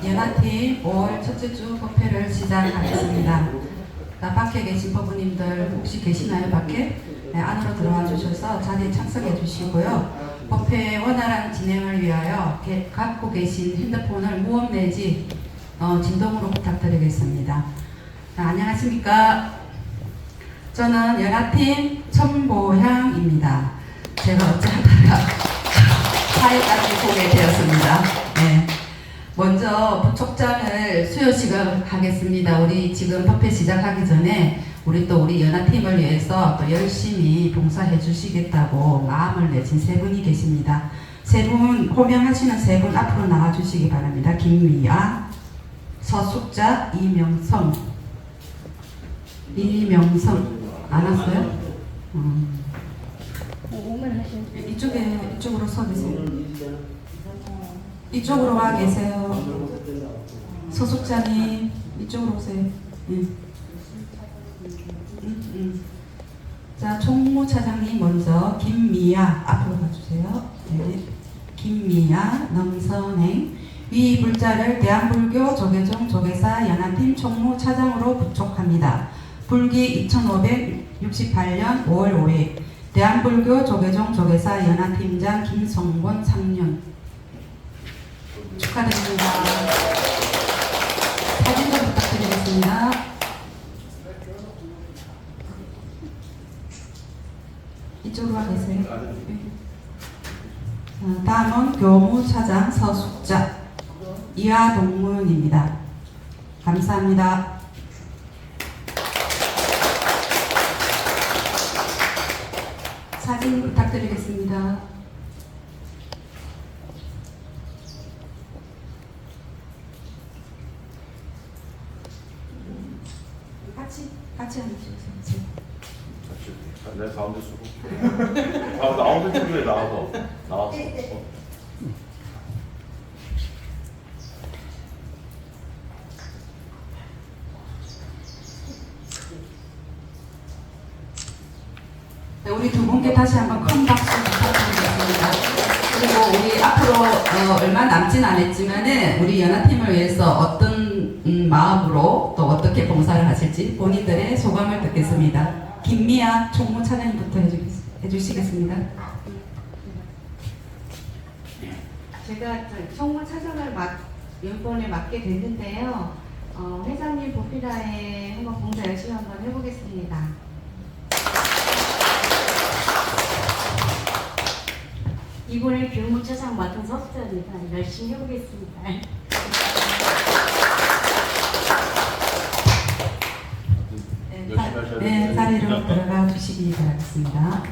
연합팀 5월 첫째 주 법회를 시작하겠습니다. 밖에 계신 법부님들 혹시 계시나요? 밖에? 네, 안으로 들어와 주셔서 자리에 참석해 주시고요. 법회 원활한 진행을 위하여 갖고 계신 핸드폰을 무음 내지 진동으로 부탁드리겠습니다. 안녕하십니까? 저는 연합팀 천보향입니다. 제가 어찌하다가 사회까지 보게 되었습니다. 네. 먼저 부촉장을 수여식을 하겠습니다. 우리 지금 법회 시작하기 전에 우리 연합팀을 위해서 또 열심히 봉사해 주시겠다고 마음을 내신 세 분이 계십니다. 세 분, 호명하시는 세 분 앞으로 나와 주시기 바랍니다. 김미아, 서숙자, 이명성. 안 왔어요? 이쪽으로 서 계세요. 이쪽으로 와 계세요. 서숙자님, 이쪽으로 오세요. 자, 총무차장님 먼저 김미아 앞으로 가주세요. 네. 김미아, 넘선행, 위 불자를 대한불교 조계종 조계사 연합팀 총무차장으로 부촉합니다. 불기 2568년 5월 5일 대한불교 조계종 조계사 연합팀장 김성권 3년 축하드립니다. 사진 좀 부탁드리겠습니다. 이쪽으로 와 계세요. 다음은 교무차장 서숙자 이하동문입니다. 감사합니다. 사진 부탁드리겠습니다. 같이 앉으세요. 내 가운데 쓰고. 가운데 쪽에 나와서. 네, 우리 두 분께 다시 한번 큰 박수 부탁드리겠습니다. 그리고 우리 앞으로 얼마 남진 않았지만은 우리 연합팀을 위해서 어떤 마음으로 또 어떻게 봉사를 하실지 본인들의 소감을 듣겠습니다. 김미아 총무차장님부터 해주시겠습니다. 제가 총무차장을 이번에 맡게 됐는데요. 회장님 보필라에 한번 봉사 열심히 한번 해보겠습니다. 이번에 교무차장 맡은 서숙자입니다. 열심히 해보겠습니다. 네, 자리로 들어가 주시기 바라겠습니다.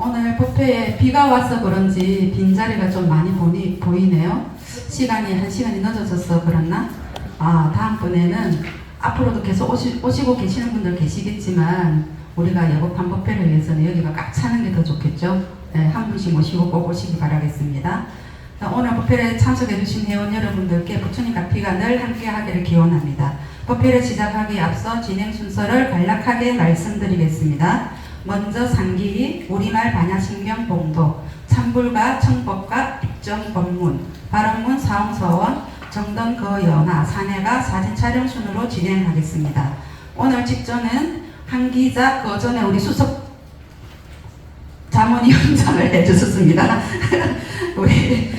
오늘 법회에 비가 와서 그런지 빈자리가 좀 많이 보이네요. 시간이 1시간이 늦어져서 그렇나? 다음번에는 앞으로도 계속 오시고 계시는 분들 계시겠지만 우리가 예고판 법회를 위해서는 여기가 꽉 차는 게 더 좋겠죠. 네, 한 분씩 모시고 꼭 오시기 바라겠습니다. 오늘 법회에 참석해 주신 회원 여러분들께 부처님과 피가 늘 함께 하기를 기원합니다. 법회를 시작하기에 앞서 진행 순서를 간략하게 말씀드리겠습니다. 먼저 상기, 우리말 반야신경 봉도, 참불가, 청법가, 입정법문, 발언문, 사홍서원, 정던거연화, 사내가 사진 촬영 순으로 진행하겠습니다. 오늘 직전은 한기자 그 전에 우리 수석 자문위원장을 해주셨습니다. 우리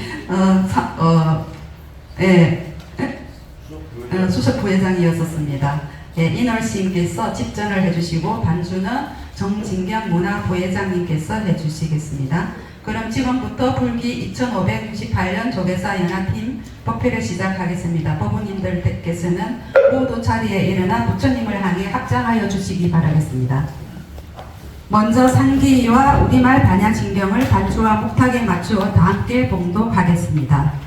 수석 부회장이었었습니다. 인월씨님께서 집전을 해주시고 반주는 정진경 문화부회장님께서 해주시겠습니다. 그럼 지금부터 불기 2568년 조계사 연합팀 법회를 시작하겠습니다. 법부님들께서는 모두 자리에 일어나 부처님을 향해 합장하여 주시기 바라겠습니다. 먼저 상기와 우리말 반야신경을 반주와 목탁에 맞추어 다 함께 봉독하겠습니다.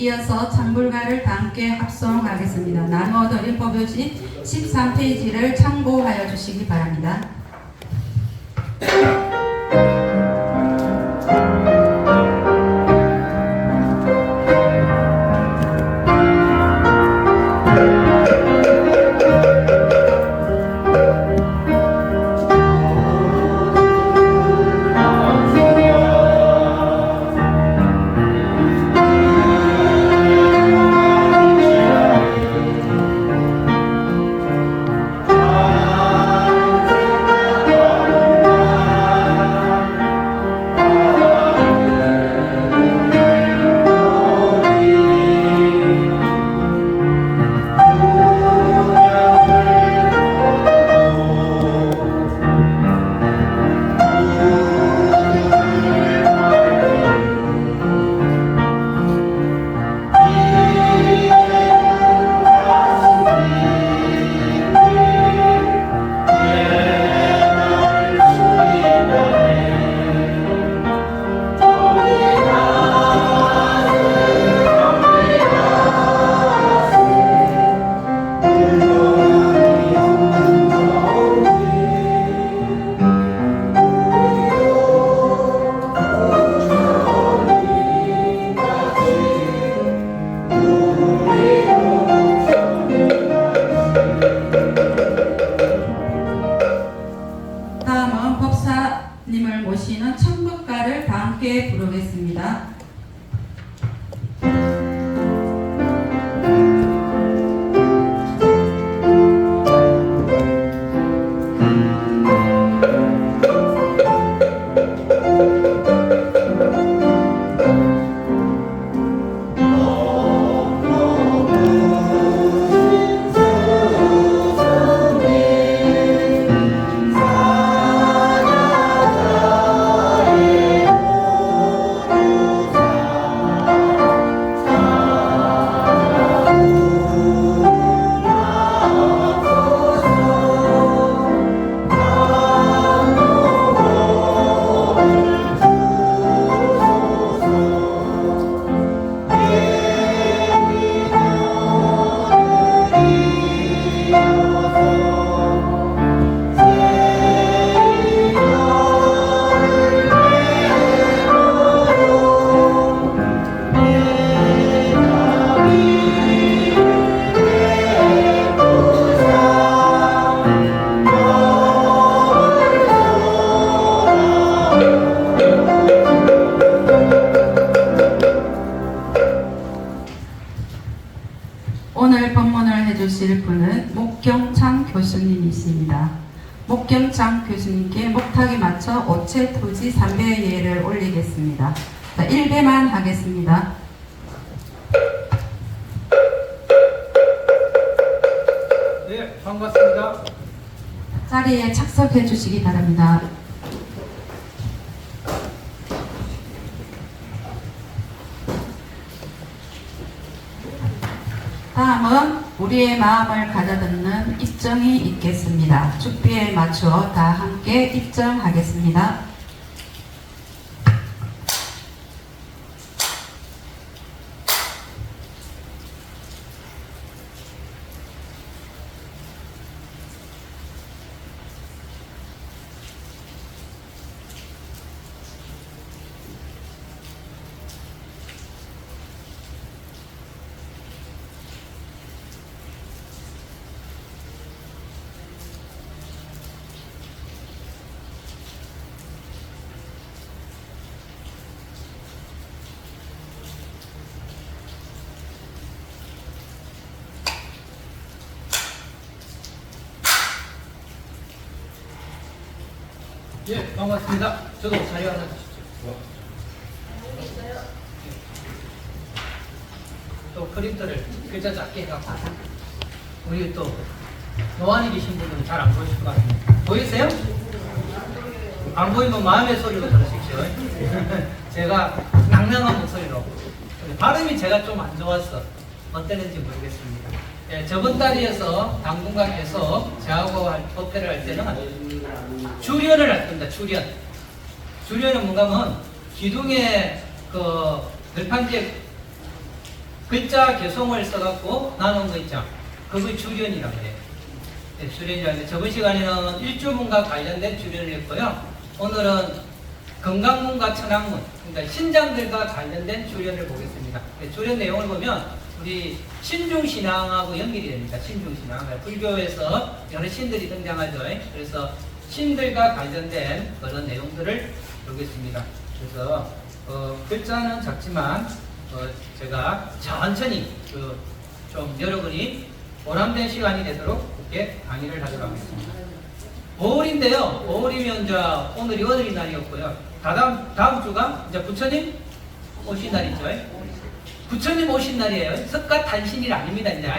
이어서 찬물가를 다 함께 합성하겠습니다. 나누어 드린 법요지 13페이지를 참고하여 주시기 바랍니다. 다음은 법사님을 모시는 천국가를 다 함께 부르겠습니다. 오늘 법문을 해주실 분은 목경창 교수님이십니다. 목경창 교수님께 목탁에 맞춰 오체 토지 3배의 예를 올리겠습니다. 자, 1배만 하겠습니다. 네, 반갑습니다. 자리에 착석해 주시기 바랍니다. 다음은 우리의 마음을 가다듬는 입정이 있겠습니다. 축비에 맞추어 다 함께 입정하겠습니다. 예, 반갑습니다. 저도 자리 하나 주십시오. 또 프린터를 글자 작게 해갖고 우리 또 노안이 계신 분들은 잘 안 보이실 것 같은데 보이세요? 안 보이면 마음의 소리로 들으십시오. 제가 낭낭한 목소리로 발음이 제가 좀 안 좋아서 어땠는지 모르겠습니다. 예, 저번 달이어서 당분간에서 저하고 법회를 할 때는 주련을 할 겁니다. 주련은 뭔가 하면 기둥에 그 들판지에 글자 개성을 써갖고 나눈 거 있죠. 그걸 주련이라고 해요. 네, 주련이라고 해요. 저번 시간에는 일주문과 관련된 주련을 했고요. 오늘은 건강문과 천학문, 그러니까 신장들과 관련된 주련을 보겠습니다. 네, 주련 내용을 보면 우리 신중신앙하고 연결이 됩니다. 신중신앙. 불교에서 여러 신들이 등장하죠. 그래서 신들과 관련된 그런 내용들을 보겠습니다. 그래서 글자는 작지만 제가 천천히 좀 여러분이 보람된 시간이 되도록 그렇게 강의를 하도록 하겠습니다. 5월인데요. 5월이면 이제 오늘이 어린이날이었고요. 다음 주가 이제 부처님 오신 날이죠. 부처님 오신 날이에요. 석가탄신일 아닙니다. 이제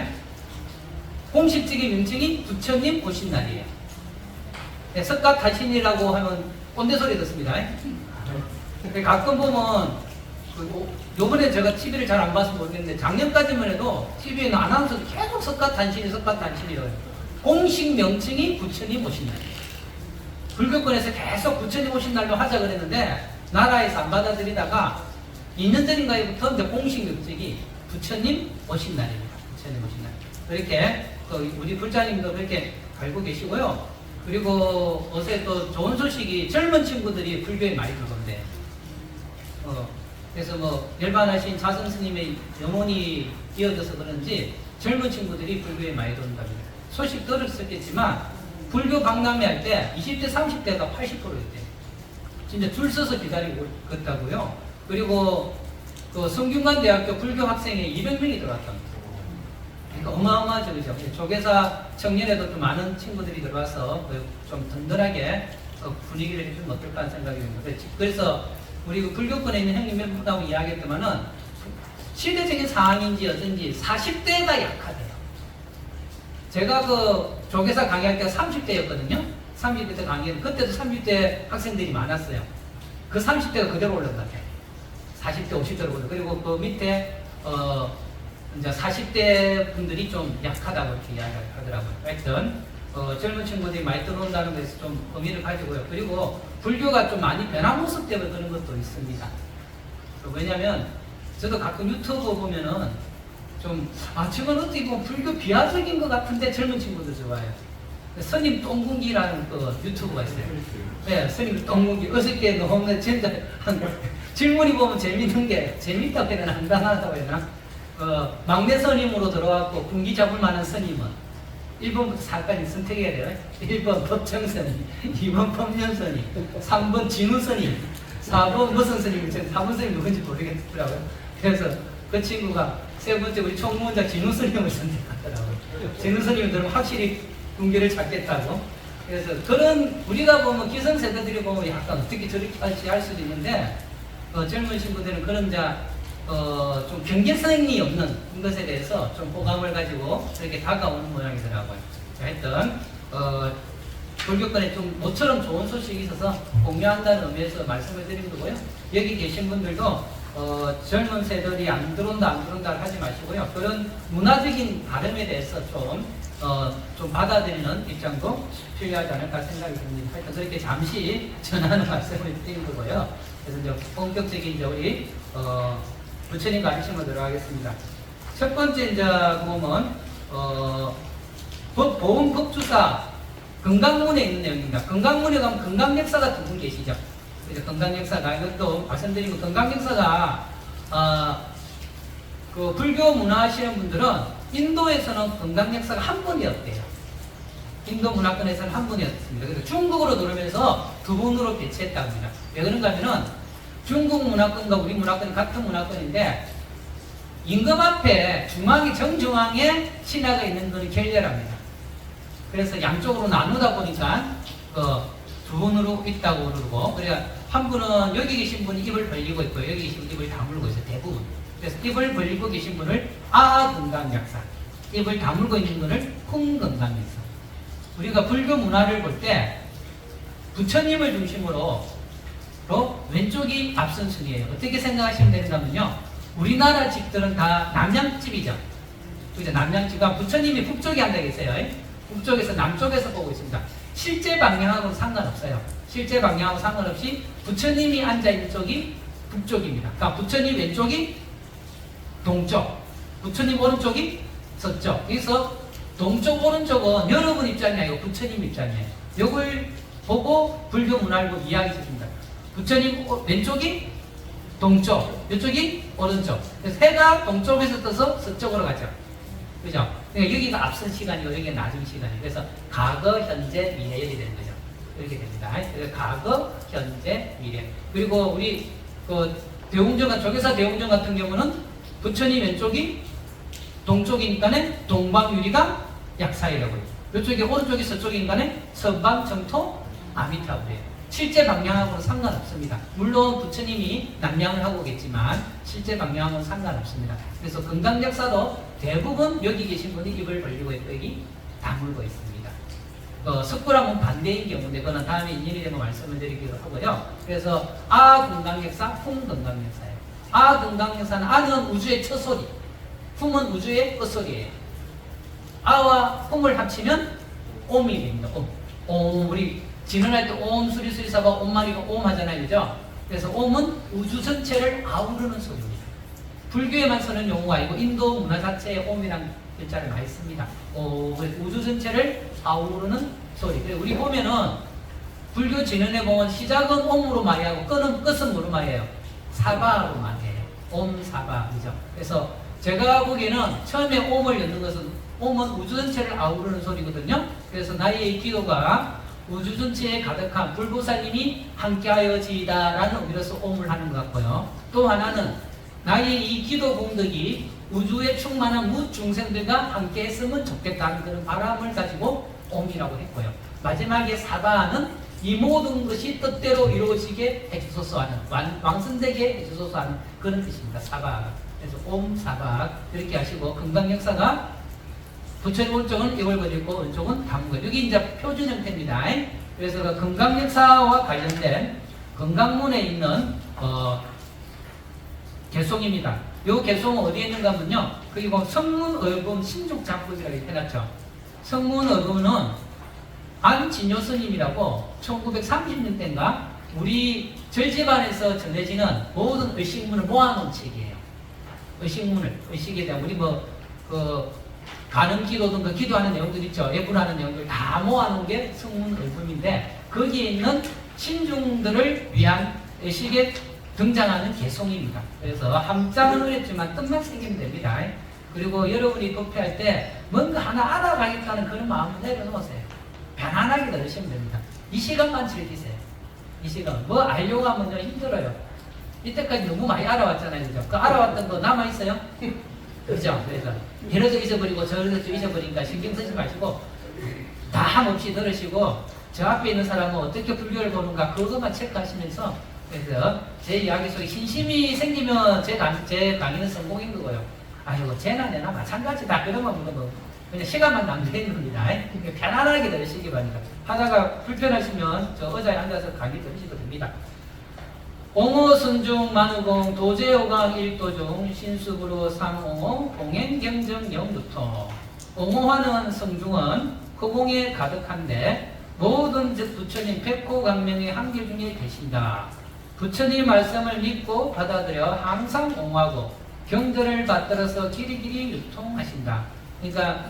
공식적인 명칭이 부처님 오신 날이에요. 네, 석가탄신이라고 하면 꼰대 소리 듣습니다. 가끔 보면 요번에 제가 TV를 잘 안 봐서 모르겠는데 작년까지만 해도 TV에는 아나운서도 계속 석가탄신이래요. 공식 명칭이 부처님 오신 날. 불교권에서 계속 부처님 오신 날로 하자 그랬는데 나라에서 안 받아들이다가 2년 전인가부터 이제 공식 명칭이 부처님 오신 날입니다. 부처님 오신 날. 그렇게 우리 불자님도 그렇게 알고 계시고요. 그리고 어제 또 좋은 소식이 젊은 친구들이 불교에 많이 들어온대. 그래서 뭐 열반하신 자성 스님의 영혼이 이어져서 그런지 젊은 친구들이 불교에 많이 들어온답니다. 소식 들었었겠지만 불교 박람회 할 때 20대 30대가 80%였대요. 진짜 줄 서서 기다리고 있다고요. 그리고 그 성균관대학교 불교 학생에 200명이 들어왔답니다. 그러니까 어마어마하죠, 그죠? 조계사 청년에도 좀 많은 친구들이 들어와서 좀 든든하게 분위기를 해주면 어떨까 하는 생각이 듭니다. 그래서 우리 불교권에 있는 형님 몇 분하고 이야기했더만은 시대적인 상황인지 어쩐지 40대가 약하대요. 제가 그 조계사 강의할 때 30대였거든요. 30대 때 강의했는데 그때도 30대 학생들이 많았어요. 그 30대가 그대로 올라갔대요. 40대, 50대로 올라. 그리고 그 밑에 이제 40대 분들이 좀 약하다고 이렇게 이야기하더라고요. 하여튼 젊은 친구들이 많이 들어온다는 것에서 좀 의미를 가지고요. 그리고 불교가 좀 많이 변한 모습 때문에 그런 것도 있습니다. 왜냐면 저도 가끔 유튜브 보면은 지금 어떻게 보면 불교 비하적인 것 같은데 젊은 친구들 좋아해요. 스님 똥궁기라는 그 유튜브가 있어요. 네, 스님 똥궁기. 어저께 너무 진짜 질문이 보면 재밌는 게 재밌다고 해야 되나 한단하다고 해야 되나? 막내 스님으로 들어왔고 군기 잡을 만한 스님은 1번부터 4까지 선택해야 돼요. 1번 법정 스님, 2번 법년 스님, 3번 진우 스님, 4번 무슨 스님, 4번 스님 누군지 모르겠더라고요. 그래서 그 친구가 세 번째 우리 총무원장 진우 스님을 선택하더라고요. 진우 스님은 그럼 확실히 군기를 찾겠다고. 그래서 그런 우리가 보면 기성세대들이 보면 약간 어떻게 저렇게 할 수도 있는데 젊은 친구들은 그런 좀 경계성이 없는 것에 대해서 좀 호감을 가지고 그렇게 다가오는 모양이더라고요. 하여튼 불교권에 좀 모처럼 좋은 소식이 있어서 공유한다는 의미에서 말씀을 드린 거고요. 여기 계신 분들도 젊은 세대들이 안 들어온다 하지 마시고요. 그런 문화적인 다름에 대해서 좀 받아들이는 입장도 필요하지 않을까 생각이 듭니다. 하여튼 그렇게 잠시 전하는 말씀을 드린 거고요. 그래서 이제 본격적인 이제 우리 부처님 가르침으로 들어가겠습니다. 첫 번째 이제 보면 보훈 법주사 건강문에 있는 내용입니다. 건강문에 가면 건강역사가 두 분 계시죠. 그래서 건강역사가 이것도 말씀드리고 건강역사가 그 불교 문화 하시는 분들은 인도에서는 건강역사가 한 분이었대요. 인도 문화권에서는 한 분이었습니다. 그래서 중국으로 들어오면서 두 분으로 배치했다고 합니다. 왜 그런가 하면은 중국 문화권과 우리 문화권이 같은 문화권인데 임금 앞에 정중앙에 신하가 있는 것은 결렬합니다. 그래서 양쪽으로 나누다 보니까 두 분으로 있다고 그러고, 그러니까 한 분은 여기 계신 분이 입을 벌리고 있고 여기 계신 분이 입을 다물고 있어요. 대부분. 그래서 입을 벌리고 계신 분을 아건강약사, 입을 다물고 있는 분을 흥건강약사. 우리가 불교 문화를 볼 때 부처님을 중심으로 왼쪽이 앞선 순이에요. 어떻게 생각하시면 되는가면요, 우리나라 집들은 다 남양집이죠. 그죠? 남양집과 부처님이 북쪽에 앉아 계세요. 북쪽에서 남쪽에서 보고 있습니다. 실제 방향하고는 상관없어요. 실제 방향하고 상관없이 부처님이 앉아 있는 쪽이 북쪽입니다. 그러니까 부처님 왼쪽이 동쪽, 부처님 오른쪽이 서쪽. 여기서 동쪽 오른쪽은 여러분 입장이 아니고 부처님 입장이에요. 이걸 보고 불교 문화를 이야기해 줍니다. 부처님 왼쪽이 동쪽, 이쪽이 오른쪽. 그래서 해가 동쪽에서 떠서 서쪽으로 가죠. 그죠? 그러니까 여기가 앞선 시간이고 여기가 낮은 시간이에요. 그래서 과거, 현재, 미래 이렇게 되는 거죠. 이렇게 됩니다. 그래서 과거, 현재, 미래. 그리고 우리 그 대웅전, 조계사 대웅전 같은 경우는 부처님 왼쪽이 동쪽이니까는 동방유리가 약사이라고 해요. 이쪽이 오른쪽이 서쪽이니까는 서방, 정토, 아미타불이에요. 실제 방향하고는 상관없습니다. 물론 부처님이 남양을 하고 오겠지만 실제 방향하고는 상관없습니다. 그래서 금강역사도 대부분 여기 계신 분이 입을 벌리고 있고 여기 다물고 있습니다. 석굴암은 반대인 경우인데 그거는 다음에 인연이 되면 말씀을 드리기로 하고요. 그래서 금강역사, 흉금강역사예요. 금강역사는 아는 우주의 첫소리, 흉은 우주의 끝소리예요. 아와 흉을 합치면 옴이 됩니다. 옴. 우리 진언할 때 옴 수리수리사바 옴마리가 옴 하잖아요. 그죠? 그래서 옴은 우주 전체를 아우르는 소리입니다. 불교에만 쓰는 용어가 아니고 인도 문화 자체에 옴이라는 글자를 많이 씁니다. 우주 전체를 아우르는 소리. 그리고 우리 보면은 불교 진언에 보면 시작은 옴으로 말이하고 끝은 뭐로 말이에요? 사바로 말이에요. 옴 사바. 그죠? 그래서 제가 보기에는 처음에 옴을 엮는 것은 옴은 우주 전체를 아우르는 소리거든요. 그래서 나의 기도가 우주 전체에 가득한 불보살님이 함께하여지이다라는 의미로서 옴을 하는 것 같고요. 또 하나는 나의 이 기도 공덕이 우주에 충만한 무중생들과 함께 했으면 좋겠다는 그런 바람을 가지고 옴이라고 했고요. 마지막에 사바는 이 모든 것이 뜻대로 이루어지게 해주소서 하는 왕성되게 해주소서 하는 그런 뜻입니다. 사바. 그래서 옴 사바 이렇게 하시고 금강역사가 부처님 오른쪽은 이걸 그리고 왼쪽은 담은 여기 이제 표준 형태입니다. 그래서 그 금강역사와 관련된 금강문에 있는 개송입니다. 이 개송은 어디에 있는가 하면요. 그리고 성문의금 신죽작법이라고 해놨죠. 성문의금은 안진효 스님이라고 1930년대인가 우리 저희 집안에서 전해지는 모든 의식문을 모아놓은 책이에요. 의식에 대한 우리 가는 기도든 그 기도하는 내용들 있죠. 예불하는 내용들 다 모아놓은 게 성문의금인데 거기에 있는 신중들을 위한 의식에 등장하는 개송입니다. 그래서 함자는 어렵지만 뜻만 생기면 됩니다. 그리고 여러분이 도피할 때 뭔가 하나 알아가겠다는 그런 마음을 내려놓으세요. 편안하게 들으시면 됩니다. 이 시간만 즐기세요. 이 시간. 뭐 알려고 하면 힘들어요. 이때까지 너무 많이 알아왔잖아요. 그죠? 그 알아왔던 거 남아있어요? 그죠? 그래서 이래서 잊어버리고 저래서 잊어버리니까 신경 쓰지 마시고 다 한없이 들으시고 저 앞에 있는 사람은 어떻게 불교를 보는가 그것만 체크하시면서 그래서 제 이야기 속에 신심이 생기면 제 강의는 성공인 거고요. 아이고 쟤나 내나 마찬가지다 그러면 뭐 그냥 시간만 낭비되는 겁니다. 편안하게 들으시기 바랍니다. 하다가 불편하시면 저 의자에 앉아서 강의 들으시도 됩니다. 옹호 순중 만우공 도제오강 일도중 신수부로 상옹호 공행경정 영부터 옹호하는 성중은 그 공에 가득한데 모든 부처님 백호강명의 한계 중에 계신다. 부처님 말씀을 믿고 받아들여 항상 옹호하고 경전을 받들어서 길이길이 유통하신다. 그러니까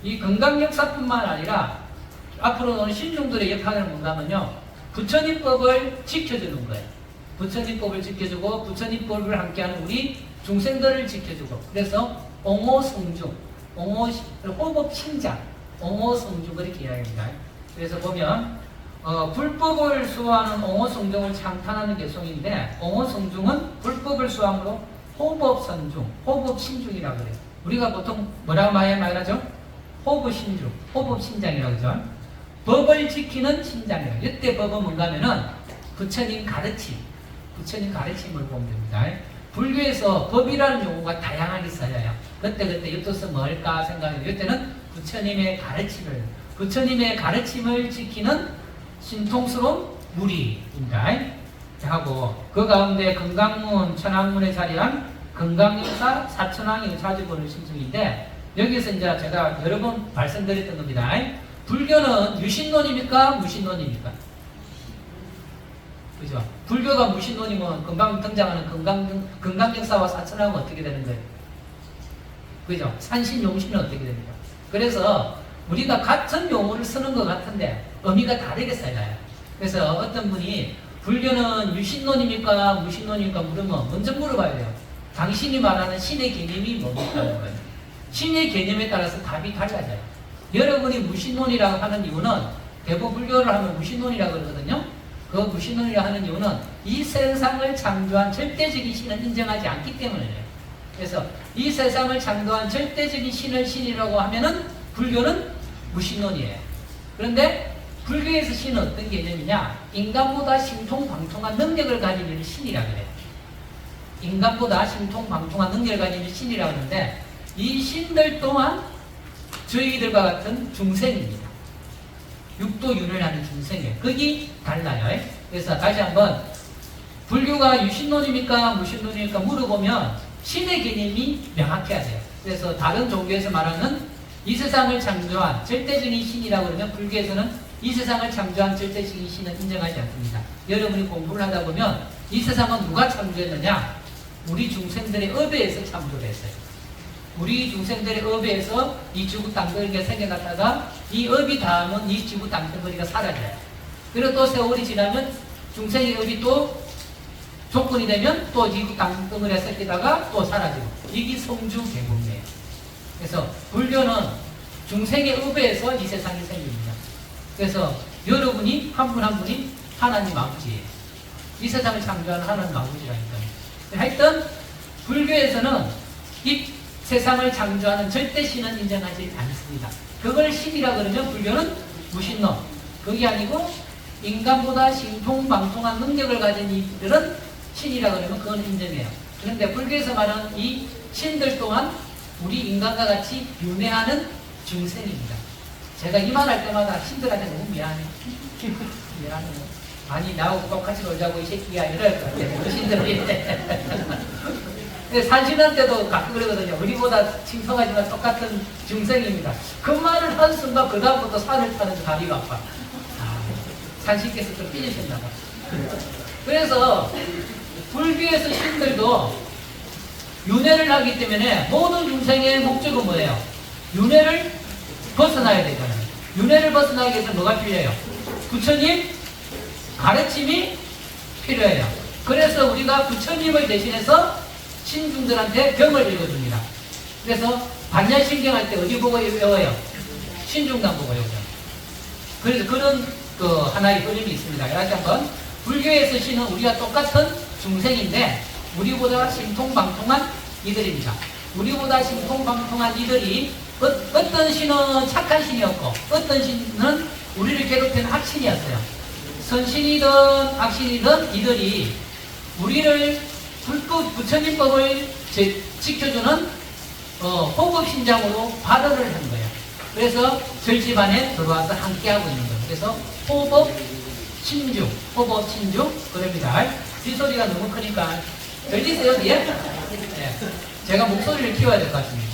이 건강역사뿐만 아니라 앞으로는 신중들의 역할을 뭔가면요 부처님법을 지켜주는 거예요. 부처님법을 지켜주고 부처님법을 함께하는 우리 중생들을 지켜주고 그래서 옹호성중, 호법신장, 옹호성중 그렇게 이야기합니다. 그래서 보면 불법을 수호하는 옹호성중을 창탄하는 개송인데 옹호성중은 불법을 수호함으로 호법선중, 호법신중이라고 그래요. 우리가 보통 뭐라고 많이 말하죠? 호법신중, 호법신장이라고 하죠. 법을 지키는 신장이에요. 이때 법은 뭔가 하면은 부처님 가르침을 보면 됩니다. 불교에서 법이라는 용어가 다양하게 써요. 그때 이 뜻은 뭘까 생각해요. 이때는 부처님의 가르침을 지키는 신통스러운 무리입니다. 하고 그 가운데 건강문, 천왕문에 자리한 건강역사 사천왕의 의사지본을 신중인데 여기서 이제 제가 여러 번 말씀드렸던 겁니다. 불교는 유신론입니까? 무신론입니까? 그죠? 불교가 무신론이면 금방 등장하는 건강역사와 사천왕은 어떻게 되는 거예요? 그죠? 산신, 용신은 어떻게 됩니까? 그래서 우리가 같은 용어를 쓰는 것 같은데 의미가 다르게 써요. 그래서 어떤 분이 불교는 유신론입니까? 무신론입니까? 물으면 먼저 물어봐야 돼요. 당신이 말하는 신의 개념이 뭡니까? 거예요. 신의 개념에 따라서 답이 달라져요. 여러분이 무신론이라고 하는 이유는 대부분 불교를 하면 무신론이라고 그러거든요. 그 무신론이라고 하는 이유는 이 세상을 창조한 절대적인 신을 인정하지 않기 때문이에요. 그래서 이 세상을 창조한 절대적인 신을 신이라고 하면은 불교는 무신론이에요. 그런데 불교에서 신은 어떤 개념이냐? 인간보다 신통방통한 능력을 가진 이를 신이라고 해요. 인간보다 신통방통한 능력을 가진 이를 신이라고 하는데 이 신들 또한 저희들과 같은 중생입니다. 육도윤회를 하는 중생이에요. 거기 달라요. 그래서 다시 한번 불교가 유신론입니까? 무신론입니까? 물어보면 신의 개념이 명확해야 돼요. 그래서 다른 종교에서 말하는 이 세상을 창조한 절대적인 신이라고 그러면 불교에서는 이 세상을 창조한 절대적인 신은 인정하지 않습니다. 여러분이 공부를 하다 보면 이 세상은 누가 창조했느냐? 우리 중생들의 업에서 창조를 했어요. 우리 중생들의 업에서 이 지구 땅덩어리가 생겨났다가 이 업이 닿으면 이 지구 땅덩어리가 사라져요. 그리고 또 세월이 지나면 중생의 업이 또 조건이 되면 또 지구 땅덩어리가 생기다가 또 사라지고 이게 성주계몽이에요. 그래서 불교는 중생의 업에서 이 세상이 생깁니다. 그래서 여러분이 한 분 한 분이 하나님 아버지예요. 이 세상을 창조하는 하나님 아버지라니까요. 하여튼 불교에서는 이 세상을 창조하는 절대 신은 인정하지 않습니다. 그걸 신이라 그러면 불교는 무신론. 그게 아니고 인간보다 신통방통한 능력을 가진 이들은 신이라 그러면 그건 인정해요. 그런데 불교에서 말하는 이 신들 또한 우리 인간과 같이 윤회하는 중생입니다. 제가 이 말 할 때마다 신들한테 너무 미안해요. 미안해요. 아니 나하고 똑같이 놀자고 이 새끼야 이럴 것 같아요. 그 신들이. 산신한테도 가끔 그러거든요. 우리보다 칭송하지만 똑같은 중생입니다. 그 말을 한 순간 그 다음부터 산을 타는 다리가 아파. 산신께서 좀 삐지셨나 봐. 그래서 불교에서 신들도 윤회를 하기 때문에 모든 중생의 목적은 뭐예요? 윤회를 벗어나야 되잖아요. 윤회를 벗어나기 위해서 뭐가 필요해요? 부처님 가르침이 필요해요. 그래서 우리가 부처님을 대신해서 신중들한테 경을 읽어줍니다. 그래서 반야신경 할 때 어디 보고 외워요? 신중단 보고 외워요. 그래서 그런 하나의 흐름이 있습니다. 다시 한번 불교에서 신은 우리가 똑같은 중생인데 우리보다 신통방통한 이들입니다. 우리보다 신통방통한 이들이 어떤 신은 착한 신이었고 어떤 신은 우리를 괴롭히는 악신이었어요. 선신이든 악신이든 이들이 우리를 부처님법을 지켜주는 호법신장으로 발언을 한 거예요. 그래서 절집안에 들어와서 함께하고 있는 거예요. 그래서 호법신중, 호법신중 그럽니다. 뒷소리가 너무 크니까 들리세요? 뒤에? 네. 제가 목소리를 키워야 될 것 같습니다.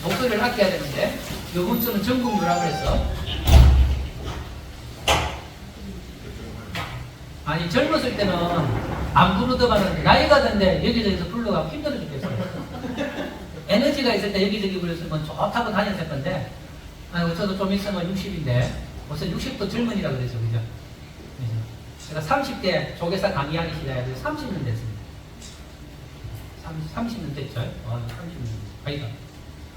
목소리를 아껴야 되는데 요번 주는 전국유라고 해서 아니 젊었을 때는 안 부르더만은 나이가 든데 여기저기서 불러가고 힘들어 죽겠어요. 에너지가 있을 때 여기저기 불렀으면 좋다고 다녔을 건데 아이고 저도 좀 있으면 60인데 벌써 60도 젊은이라고 그러죠. 그죠? 제가 30대 조계사 강의하기 시작해서 30년 됐습니다. 30년 됐죠? 30년. 아니다.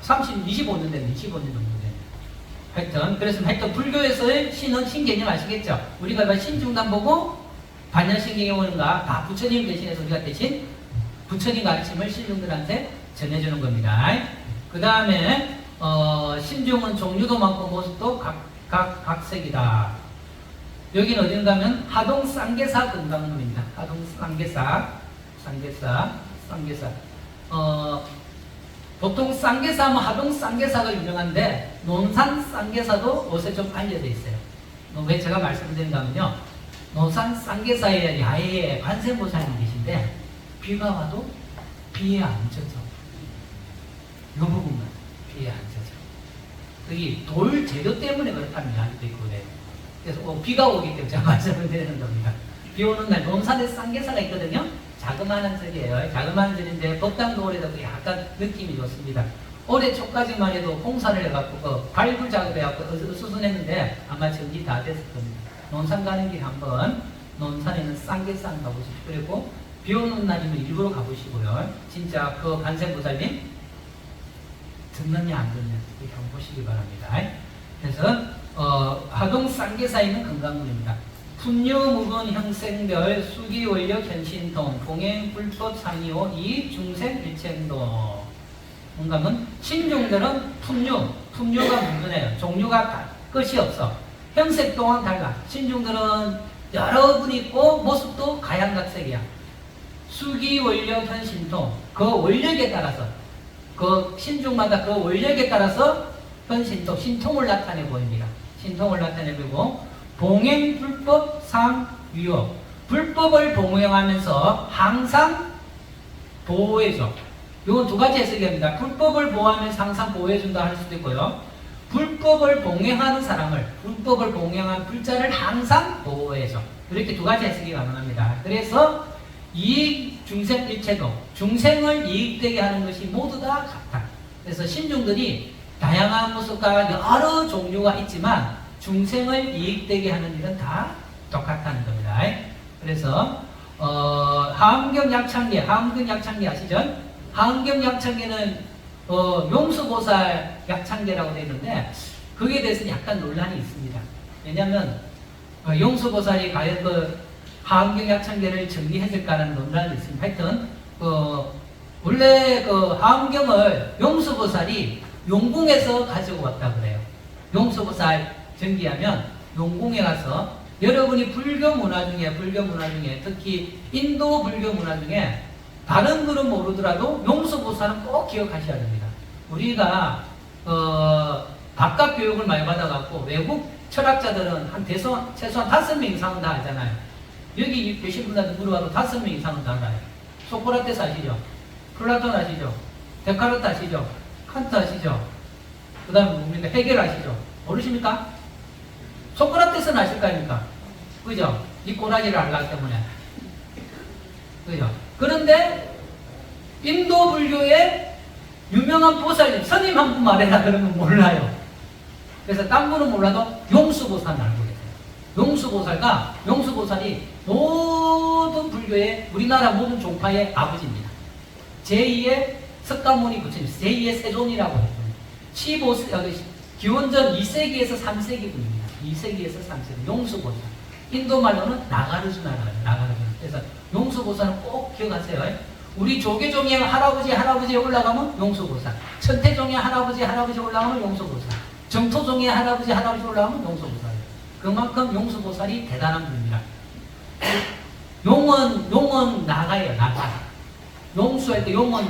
25년 됐네. 25년 정도 됐네. 하여튼 불교에서의 신은 신개념 아시겠죠? 우리가 신중단 보고 반야신경에 오는가 다 부처님 대신해서 우리가 대신 부처님 가르침을 신중들한테 전해주는 겁니다. 그 다음에 신중은 종류도 많고 모습도 각색이다. 여기는 어딘가 하면 하동 쌍계사 건강론입니다. 하동 쌍계사. 보통 쌍계사하면 하동 쌍계사가 유명한데 논산 쌍계사도 요새 좀 알려져 있어요. 왜 제가 말씀드리는가 하면요. 논산 쌍계사의 야외에 관세음보살님 계신데 비가 와도 비에 안 젖어. 이 부분만 비에 안 젖어. 거기 돌 재료 때문에 그렇다는 이야기도 있고 그래요. 그래서 비가 오기 때문에 제가 말씀을 드리는 겁니다. 비 오는 날 논산에 쌍계사가 있거든요. 자그마한 절이에요. 자그마한 절인데 법당도 오래되고 약간 느낌이 좋습니다. 올해 초까지만 해도 공사를 해갖고 그 발굴 작업해갖고 수순했는데 아마 정리 다 됐을 겁니다. 논산 가는 길 한번 논산에는 쌍계산 가보시고 그리고 비 오는 날이면 일부러 가보시고요. 진짜 그 관세음보살님 듣느냐 안 듣느냐 이렇게 한번 보시기 바랍니다. 그래서 하동 쌍계사에 있는 금강문입니다. 분유무근 형생별 수기원력 현신통 봉행 불법 상이오 이 중생 일체행동. 뭔가면 신중들은 품류가 무근해요. 종류가 끝이 없어. 형색 또한 달라. 신중들은 여러 분 있고 모습도 가양각색이야. 수기원력 현신통 그 원력에 따라서 그 신중마다 그 원력에 따라서 현신통 신통을 나타내 보입니다. 신통을 나타내 보이고 봉행 불법 상위호 불법을 봉행하면서 항상 보호해줘. 이건 두 가지 해석입니다. 불법을 보호하면서 항상 보호해준다 할 수도 있고요. 불법을 봉행하는 사람을 불법을 봉행한 불자를 항상 보호해줘. 이렇게 두 가지 해석이 가능합니다. 그래서 이익 중생 일체도 중생을 이익되게 하는 것이 모두 다 같다. 그래서 신중들이 다양한 모습과 여러 종류가 있지만 중생을 이익되게 하는 일은 다 똑같다는 겁니다. 그래서 하암경 약창계 아시죠? 하암경 약창계는 용수보살 약창계라고 되어 있는데 그게 대해서는 약간 논란이 있습니다. 왜냐하면 용수보살이 과연 그 하암경 약창계를 정리했을까라는 논란이 있습니다. 하여튼 원래 그 하암경을 용수보살이 용궁에서 가지고 왔다 그래요. 용수보살 정기하면 용궁에 가서 여러분이 불교 문화 중에 특히 인도 불교 문화 중에 다른 글은 모르더라도 용수보살은 꼭 기억하셔야 됩니다. 우리가 바깥 교육을 많이 받아갖고 외국 철학자들은 최소한 5명 이상은 다 알잖아요. 여기 계신 분들한테 물어봐도 5명 이상은 다 알아요. 소크라테스 아시죠? 플라톤 아시죠? 데카르트 아시죠? 칸트 아시죠? 그 다음에 뭡니까? 헤겔 아시죠? 모르십니까? 소크라테스는 아실 거 아닙니까? 그죠? 이 꼬라지를 알기 때문에. 그죠? 그런데 인도 불교의 유명한 보살님, 스님 한 분 말해라 그러면 몰라요. 그래서 딴 분은 몰라도 용수보살은 알고 계세요. 용수보살이 모든 불교의 우리나라 모든 종파의 아버지입니다. 제2의 석가모니 부처님, 제2의 세존이라고 했습니다. 기원전 2세기에서 3세기 분입니다. 2세기에서 3세기 용수보살. 인도 말로는 나가르주나라고 해요. 나가르주나. 그래서 용수보살은 꼭 기억하세요. 우리 조계종의 할아버지에 올라가면 용수보살. 천태종의 할아버지에 올라가면 용수보살. 정토종의 할아버지에 올라가면 용수보살. 그만큼 용수보살이 대단한 분입니다. 용은 나가예요. 나가. 용수할 때 용은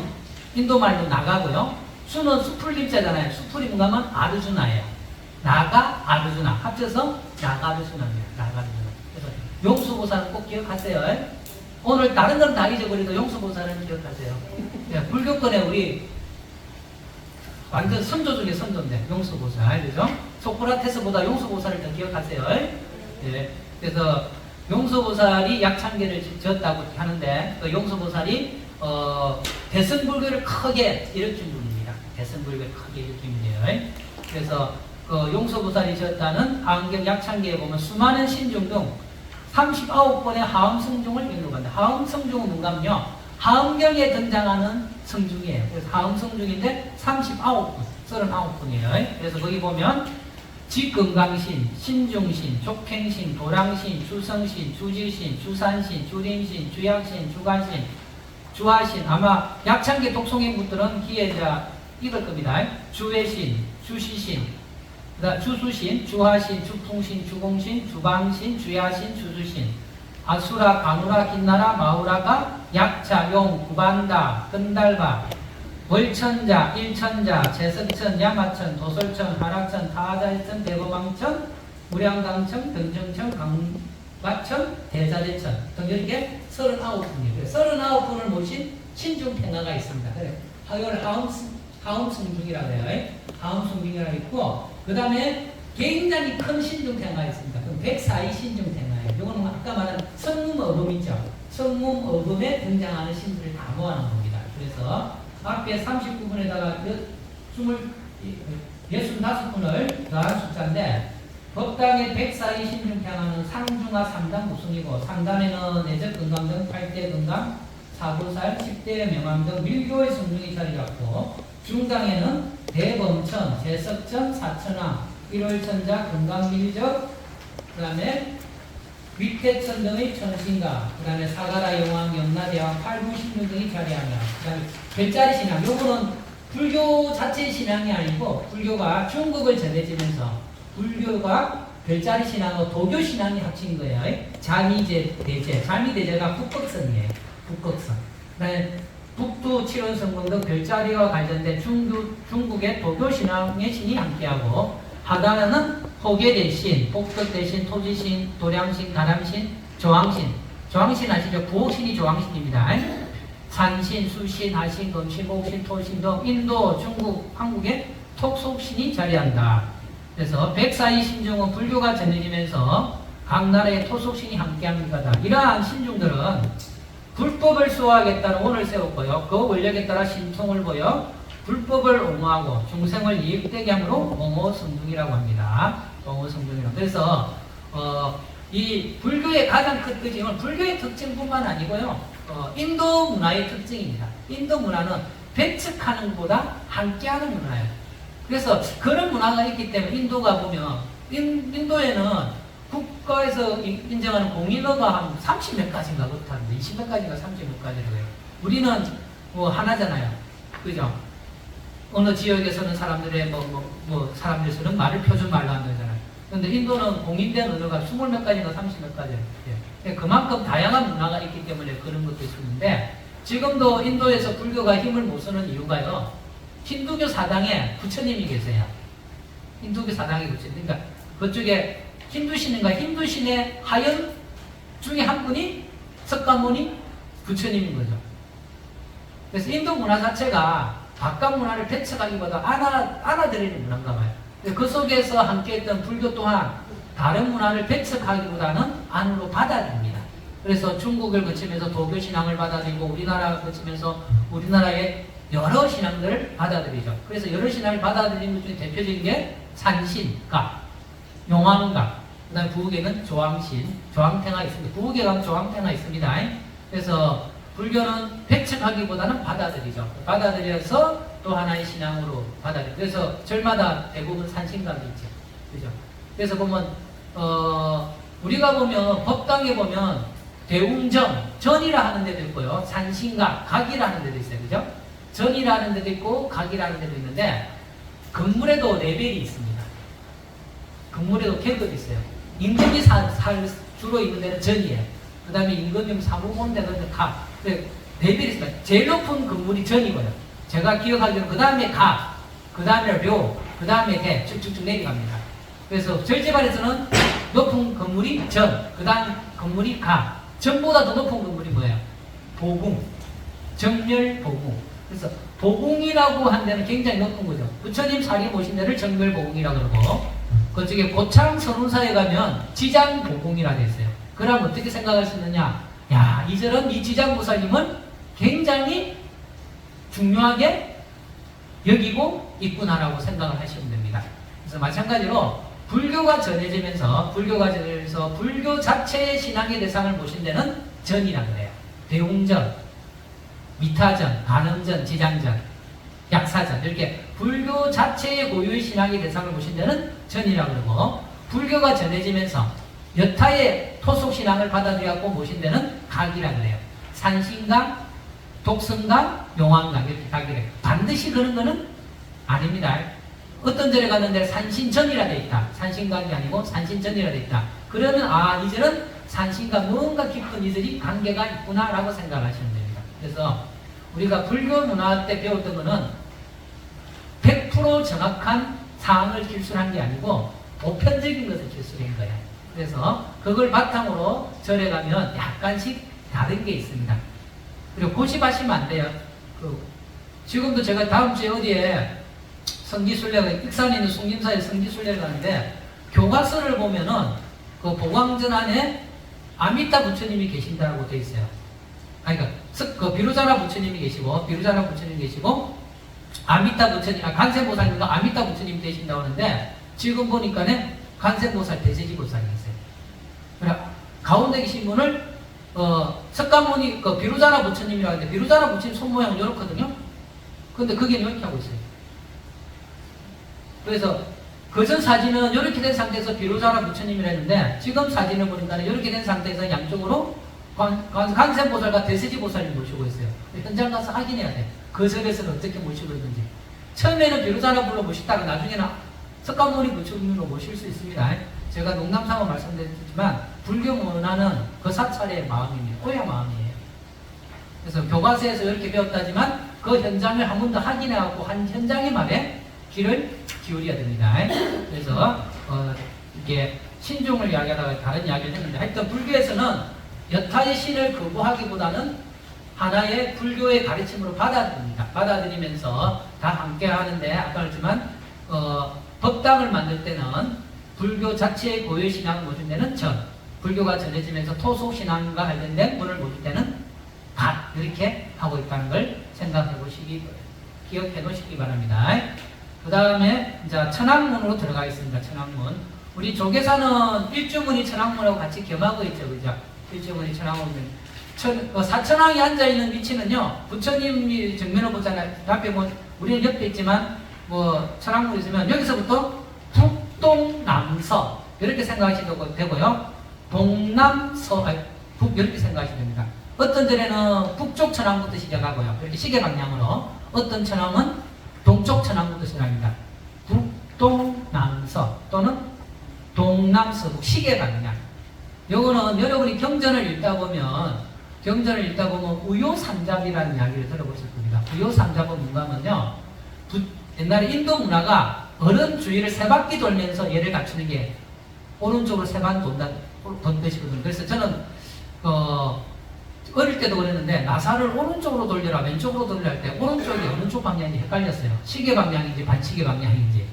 인도 말로 나가고요. 수는 수풀림자잖아요. 수풀이 뭔가 하면 아르주나예요. 나가, 아르주나. 합쳐서 나가르주나입니다. 나가르주나. 그래서 용수보살은 꼭 기억하세요. 오늘 다른 건 다 잊어버려도 용수보살은 기억하세요. 네, 불교권에 우리 완전 선조 중에 선조인데 용수보살. 그죠? 소크라테스보다 용수보살을 더 기억하세요. 네, 그래서 용수보살이 약창계를 지었다고 하는데 그 용수보살이 대승불교를 크게 일으킨 분입니다. 대승불교를 크게 일으킨 분이에요. 그래서 그 용수보살이 지었다는 하암경 약창계에 보면 수많은 신중 등 39번의 하암성중을 인도한다. 하암성중은 뭔가면요, 하암경에 등장하는 성중이에요. 그래서 하암성중인데 39분이에요. 그래서 거기 보면 직건강신, 신중신, 족행신, 도랑신, 주성신, 주지신, 주산신, 주림신, 주약신, 주관신, 주하신. 아마 약창계 독송인 분들은 기회자 읽을 겁니다. 주회신, 주시신, 주수신, 주하신, 주풍신, 주공신, 주방신, 주야신, 주수신. 아수라, 가누라, 긴나라, 마우라가 약차, 용, 구반다, 끈달바, 월천자, 일천자, 제석천, 야마천, 도솔천, 하락천, 타자일천, 대거망천, 무량강천, 등정천, 강마천, 대자재천 등 이렇게 39분이에요. 39분을 모신 신중팽화가 있습니다. 이걸 하음승중이라고 해요. 하음승중이라고 있고, 그 다음에 굉장히 큰 신중탱화가 있습니다. 그럼 104이 신중탱화예요. 이거는 아까 말한 성문어둠 있죠. 성문어둠에 등장하는 신들을 다 모아놓은 겁니다. 그래서 앞에 39분에다가 65분을 더한 숫자인데 법당의 104이 신중탱화는 상중하 3단 구성이고 상단에는 내적 건강 등 8대 건강, 사부살, 10대 명암 등 밀교의 성중이 자리 잡고 중당에는 대범천, 제석천, 사천왕, 일월천자, 건강밀적, 그 다음에 위태천 등의 천신가, 그 다음에 사가라 영왕, 염라대왕, 팔구신유 등이 자리하며, 그 다음에 별자리 신앙, 요거는 불교 자체의 신앙이 아니고 불교가 중국을 전해지면서 불교가 별자리 신앙과 도교 신앙이 합친 거예요. 자미대제, 자미대제가 북극성이에요. 북극성. 그 다음에 북두 칠원성공 등 별자리와 관련된 중국의 도교 신앙의 신이 함께하고 하단에는 호계대신, 복덕대신, 토지신, 도량신, 가람신, 조왕신. 조왕신 아시죠? 부옥신이 조왕신입니다. 산신, 수신, 하신, 검신, 목신, 토신 등 인도, 중국, 한국의 톡속신이 자리한다. 그래서 104이 신중은 불교가 전해지면서 각 나라의 토속신이 함께합니다. 이러한 신중들은 불법을 수호하겠다는 원을 세웠고요. 그 원력에 따라 신통을 보여 불법을 옹호하고 중생을 이익되게 함으로 옹호성중이라고 합니다. 옹호성중이라고. 그래서 이 불교의 가장 큰 특징은 불교의 특징뿐만 아니고요. 인도 문화의 특징입니다. 인도 문화는 배척하는 것보다 함께하는 문화예요. 그래서 그런 문화가 있기 때문에 인도가 보면 인도에는 국가에서 인정하는 공인어가 한 30몇 가지인가 그렇다는데 20몇 가지인가 30몇 가지라고 해요. 우리는 뭐 하나잖아요. 그죠? 어느 지역에서는 사람들의 사람들 쓰는 말을 표준 말로 한다잖아요. 근데 인도는 공인된 언어가 20몇 가지인가 30몇 가지예요. 예. 그만큼 다양한 문화가 있기 때문에 그런 것도 있었는데 지금도 인도에서 불교가 힘을 못 쓰는 이유가요. 힌두교 사당에 부처님이 계세요. 힌두교 사당에 부처님. 그러니까 그쪽에 힌두신인가 힌두신의 하연 중에 한 분이 석가모니 부처님인 거죠. 그래서 인도 문화 자체가 바깥 문화를 배척하기보다 안아들이는 문화인가 봐요. 그 속에서 함께했던 불교 또한 다른 문화를 배척하기보다는 안으로 받아들입니다. 그래서 중국을 거치면서 도교 신앙을 받아들이고 우리나라를 거치면서 우리나라의 여러 신앙들을 받아들이죠. 그래서 여러 신앙을 받아들이는 것 중에 대표적인 게 산신가, 용왕가, 그 다음에 부흑에는 조왕신, 조왕태가 있습니다. 부흑에 가면 조왕태가 있습니다. 그래서 불교는 배척하기보다는 받아들이죠. 받아들여서 또 하나의 신앙으로 받아들여요. 그래서 절마다 대부분 산신각이 있죠. 그죠? 그래서 보면, 우리가 보면, 법당에 보면, 대웅정, 전이라 하는 데도 있고요. 산신각, 각이라 하는 데도 있어요. 그죠? 전이라 하는 데도 있고, 각이라 하는 데도 있는데, 건물에도 레벨이 있습니다. 건물에도 계급이 있어요. 임금이 주로 있는 데는 전이에요. 그 다음에 임금님 사무원 데는 각. 레벨이 있습니다. 제일 높은 건물이 전이고요. 제가 기억하기로는 그 다음에 각, 그 다음에 료, 그 다음에 대 쭉쭉쭉 내려갑니다. 그래서 절제반에서는 높은 건물이 전, 그 다음 건물이 각. 전보다 더 높은 건물이 뭐예요? 보궁. 정멸보궁. 그래서 보궁이라고 한 데는 굉장히 높은 거죠. 부처님 자리 모신 데를 정멸보궁이라고 그러고 그쪽에 고창 선운사에 가면 지장보궁이라 되어 있어요. 그럼 어떻게 생각할 수 있느냐? 야, 이절은 이 지장보살님은 굉장히 중요하게 여기고 있구나라고 생각을 하시면 됩니다. 그래서 마찬가지로 불교가 전해지면서 불교 자체의 신앙의 대상을 모신 데는 전이라고 해요. 대웅전, 미타전, 간음전, 지장전, 약사전 이렇게 불교 자체의 고유의 신앙의 대상을 모신 데는 전이라고 그러고 불교가 전해지면서 여타의 토속신앙을 받아들여갖고 모신 데는 각이라고 해요. 산신각, 독성각, 용왕각 이렇게 각이래요. 반드시 그런 거는 아닙니다. 어떤 절에 갔는데 산신전이라 돼 있다. 산신각이 아니고 산신전이라 돼 있다. 그러면 이 절은 산신과 뭔가 깊은 이들이 관계가 있구나라고 생각하시면 됩니다. 그래서 우리가 불교 문화 때 배웠던 거는 100% 정확한 사항을 길술한 게 아니고 보편적인 것을 길술한 거예요. 그래서 그걸 바탕으로 절에 가면 약간씩 다른 게 있습니다. 그리고 고집하시면 안 돼요. 지금도 제가 다음 주에 어디에 성지순례가 익산에 있는 숭림사에 성지순례를 가는데 교과서를 보면은 그 보광전 안에 아미타 부처님이 계신다고 되어 있어요. 아니, 그 비루자나 부처님이 계시고, 아미타 부처님, 간세보살님도 아미타 부처님 되신다고 하는데, 지금 보니까는 간세보살, 대세지보살이었어요. 그래, 가운데 계신 분을, 석가모니, 비루자나 부처님이라고 하는데, 비루자나 부처님 손모양은 이렇거든요? 근데 그게 이렇게 하고 있어요. 그래서, 그전 사진은 이렇게 된 상태에서 비루자나 부처님이라 했는데, 지금 사진을 보니까 이렇게 된 상태에서 양쪽으로 간세보살과 대세지보살을 모시고 있어요. 현장 가서 확인해야 돼. 그 절에서는 어떻게 모시고 있는지. 처음에는 비루자나 불러 모시다가 나중에는 석가모니 부처님으로 모실 수 있습니다. 제가 농담삼아 말씀드렸지만 불교 문화는 그 사찰의 마음입니다. 오야 마음이에요. 그래서 교과서에서 이렇게 배웠다지만 그 현장을 한 번 더 확인해갖고 한 현장의 말에 귀를 기울여야 됩니다. 그래서 이게 신종을 이야기하다가 다른 이야기를 했는데 하여튼 불교에서는 여타의 신을 거부하기보다는 하나의 불교의 가르침으로 받아들이면서 다 함께 하는데 아까 말했지만 법당을 만들 때는 불교 자체의 고유신앙을 모실 때는 전, 불교가 전해지면서 토속신앙과 관련된 문을 모실 때는 갓 이렇게 하고 있다는 걸 생각해 보시기, 기억해 놓으시기 바랍니다. 그 다음에 이제 천왕문으로 들어가겠습니다. 천왕문. 우리 조계사는 일주문이 천왕문하고 같이 겸하고 있죠, 그죠? 일주문이 천왕문. 사천왕이 앉아있는 위치는요, 부처님이 정면을 보잖아요. 앞에 우리는 옆에 있지만, 천왕문이 있으면 여기서부터 북동남서, 이렇게 생각하시면 되고요. 동남서, 북, 이렇게 생각하시면 됩니다. 어떤 절에는 북쪽 천왕부터 시작하고요. 이렇게 시계 방향으로. 어떤 천왕은 동쪽 천왕부터 시작합니다. 북동남서, 또는 동남서북, 시계 방향. 요거는 여러분이 경전을 읽다 보면 우요삼잡이라는 이야기를 들어보실 겁니다. 우요삼잡은 뭔가 하면요, 옛날에 인도 문화가 어른 주위를 세 바퀴 돌면서 얘를 갖추는 게 오른쪽으로 세 번 돈듯이거든요. 그래서 저는 어릴 때도 그랬는데 나사를 오른쪽으로 돌려라 왼쪽으로 돌려라 할 때 오른쪽이 어느 쪽 방향인지 헷갈렸어요. 시계 방향인지 반시계 방향인지.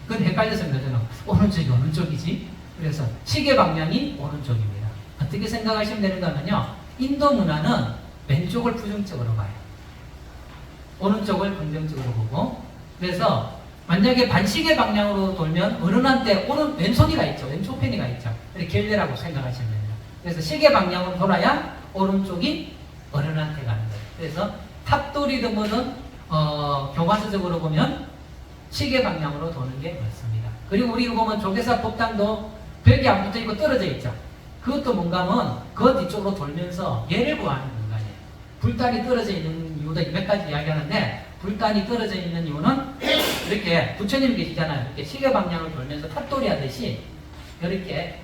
그건 헷갈렸습니다. 저는 오른쪽이 어느 쪽이지? 그래서 시계 방향이 오른쪽입니다. 어떻게 생각하시면 되는가 하면요, 인도 문화는 왼쪽을 부정적으로 봐요. 오른쪽을 긍정적으로 보고, 그래서 만약에 반시계 방향으로 돌면 어른한테 왼손이가 있죠. 왼쪽 편이가 있죠. 이렇게 결례라고 생각하시면 됩니다. 그래서 시계 방향으로 돌아야 오른쪽이 어른한테 가는 거예요. 그래서 탑돌이든 뭐든 교과서적으로 보면 시계 방향으로 도는 게 맞습니다. 그리고 우리 보면 조계사 법당도 벽이 안 붙어 있고 떨어져 있죠. 그것도 뭔가 하면 그 뒤쪽으로 돌면서 얘를 구하는 공간이에요. 불단이 떨어져 있는 이유도 몇 가지 이야기하는데, 불단이 떨어져 있는 이유는 이렇게 부처님이 계시잖아요. 이렇게 시계 방향을 돌면서 탑돌이 하듯이 이렇게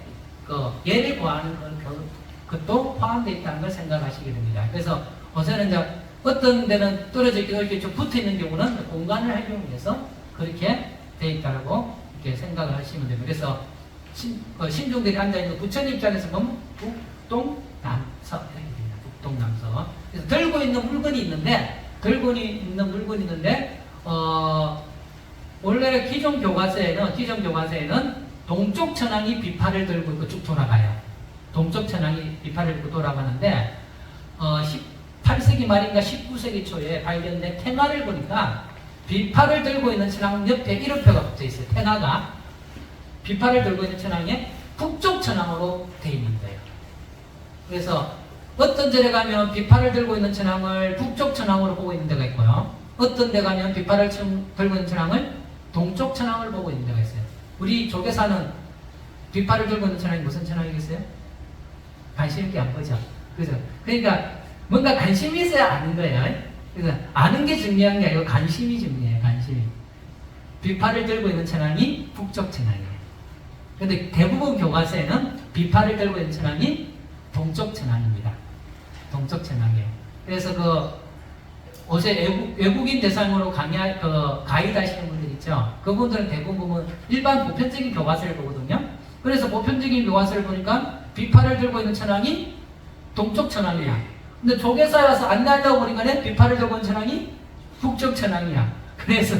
얘를 구하는 것도 포함되어 있다는 걸 생각하시게 됩니다. 그래서 어제는 이제 어떤 데는 떨어져 있고 이렇게 좀 붙어 있는 경우는 공간을 활용해서 그렇게 되어 있다고 이렇게 생각을 하시면 됩니다. 그래서 신중들이 앉아있는 부처님 입장에서 보면 북동남서 이렇게 됩니다. 북동남서. 그래서 들고 있는 물건이 있는데 원래 기존 교과서에는 동쪽 천왕이 비파를 들고 있고 쭉 돌아가요. 동쪽 천왕이 비파를 들고 돌아가는데 18세기 말인가 19세기 초에 발견된 테마를 보니까 비파를 들고 있는 천왕 옆에 이름표가 붙어 있어요. 테마가 비파를 들고 있는 천왕에 북쪽 천왕으로 되어 있는 거예요. 그래서 어떤 절에 가면 비파를 들고 있는 천왕을 북쪽 천왕으로 보고 있는 데가 있고요. 어떤 데 가면 비파를 들고 있는 천왕을 동쪽 천왕을 보고 있는 데가 있어요. 우리 조계사는 비파를 들고 있는 천왕이 무슨 천왕이겠어요? 관심 있게 안 보죠. 그죠? 그러니까 뭔가 관심이 있어야 아는 거예요. 그래서 아는 게 중요한 게 아니고 관심이 중요해요. 관심이. 비파를 들고 있는 천왕이 북쪽 천왕이에요. 근데 대부분 교과서에는 비파를 들고 있는 천왕이 동쪽 천왕입니다. 동쪽 천왕이에요. 그래서 어제 외국인 대상으로 가이드 하시는 분들 있죠. 그분들은 대부분 보면 일반 보편적인 교과서를 보거든요. 그래서 보편적인 교과서를 보니까 비파를 들고 있는 천왕이 동쪽 천왕이야. 근데 조계사에 와서 안내하려고 보니까 비파를 들고 있는 천왕이 북쪽 천왕이야. 그래서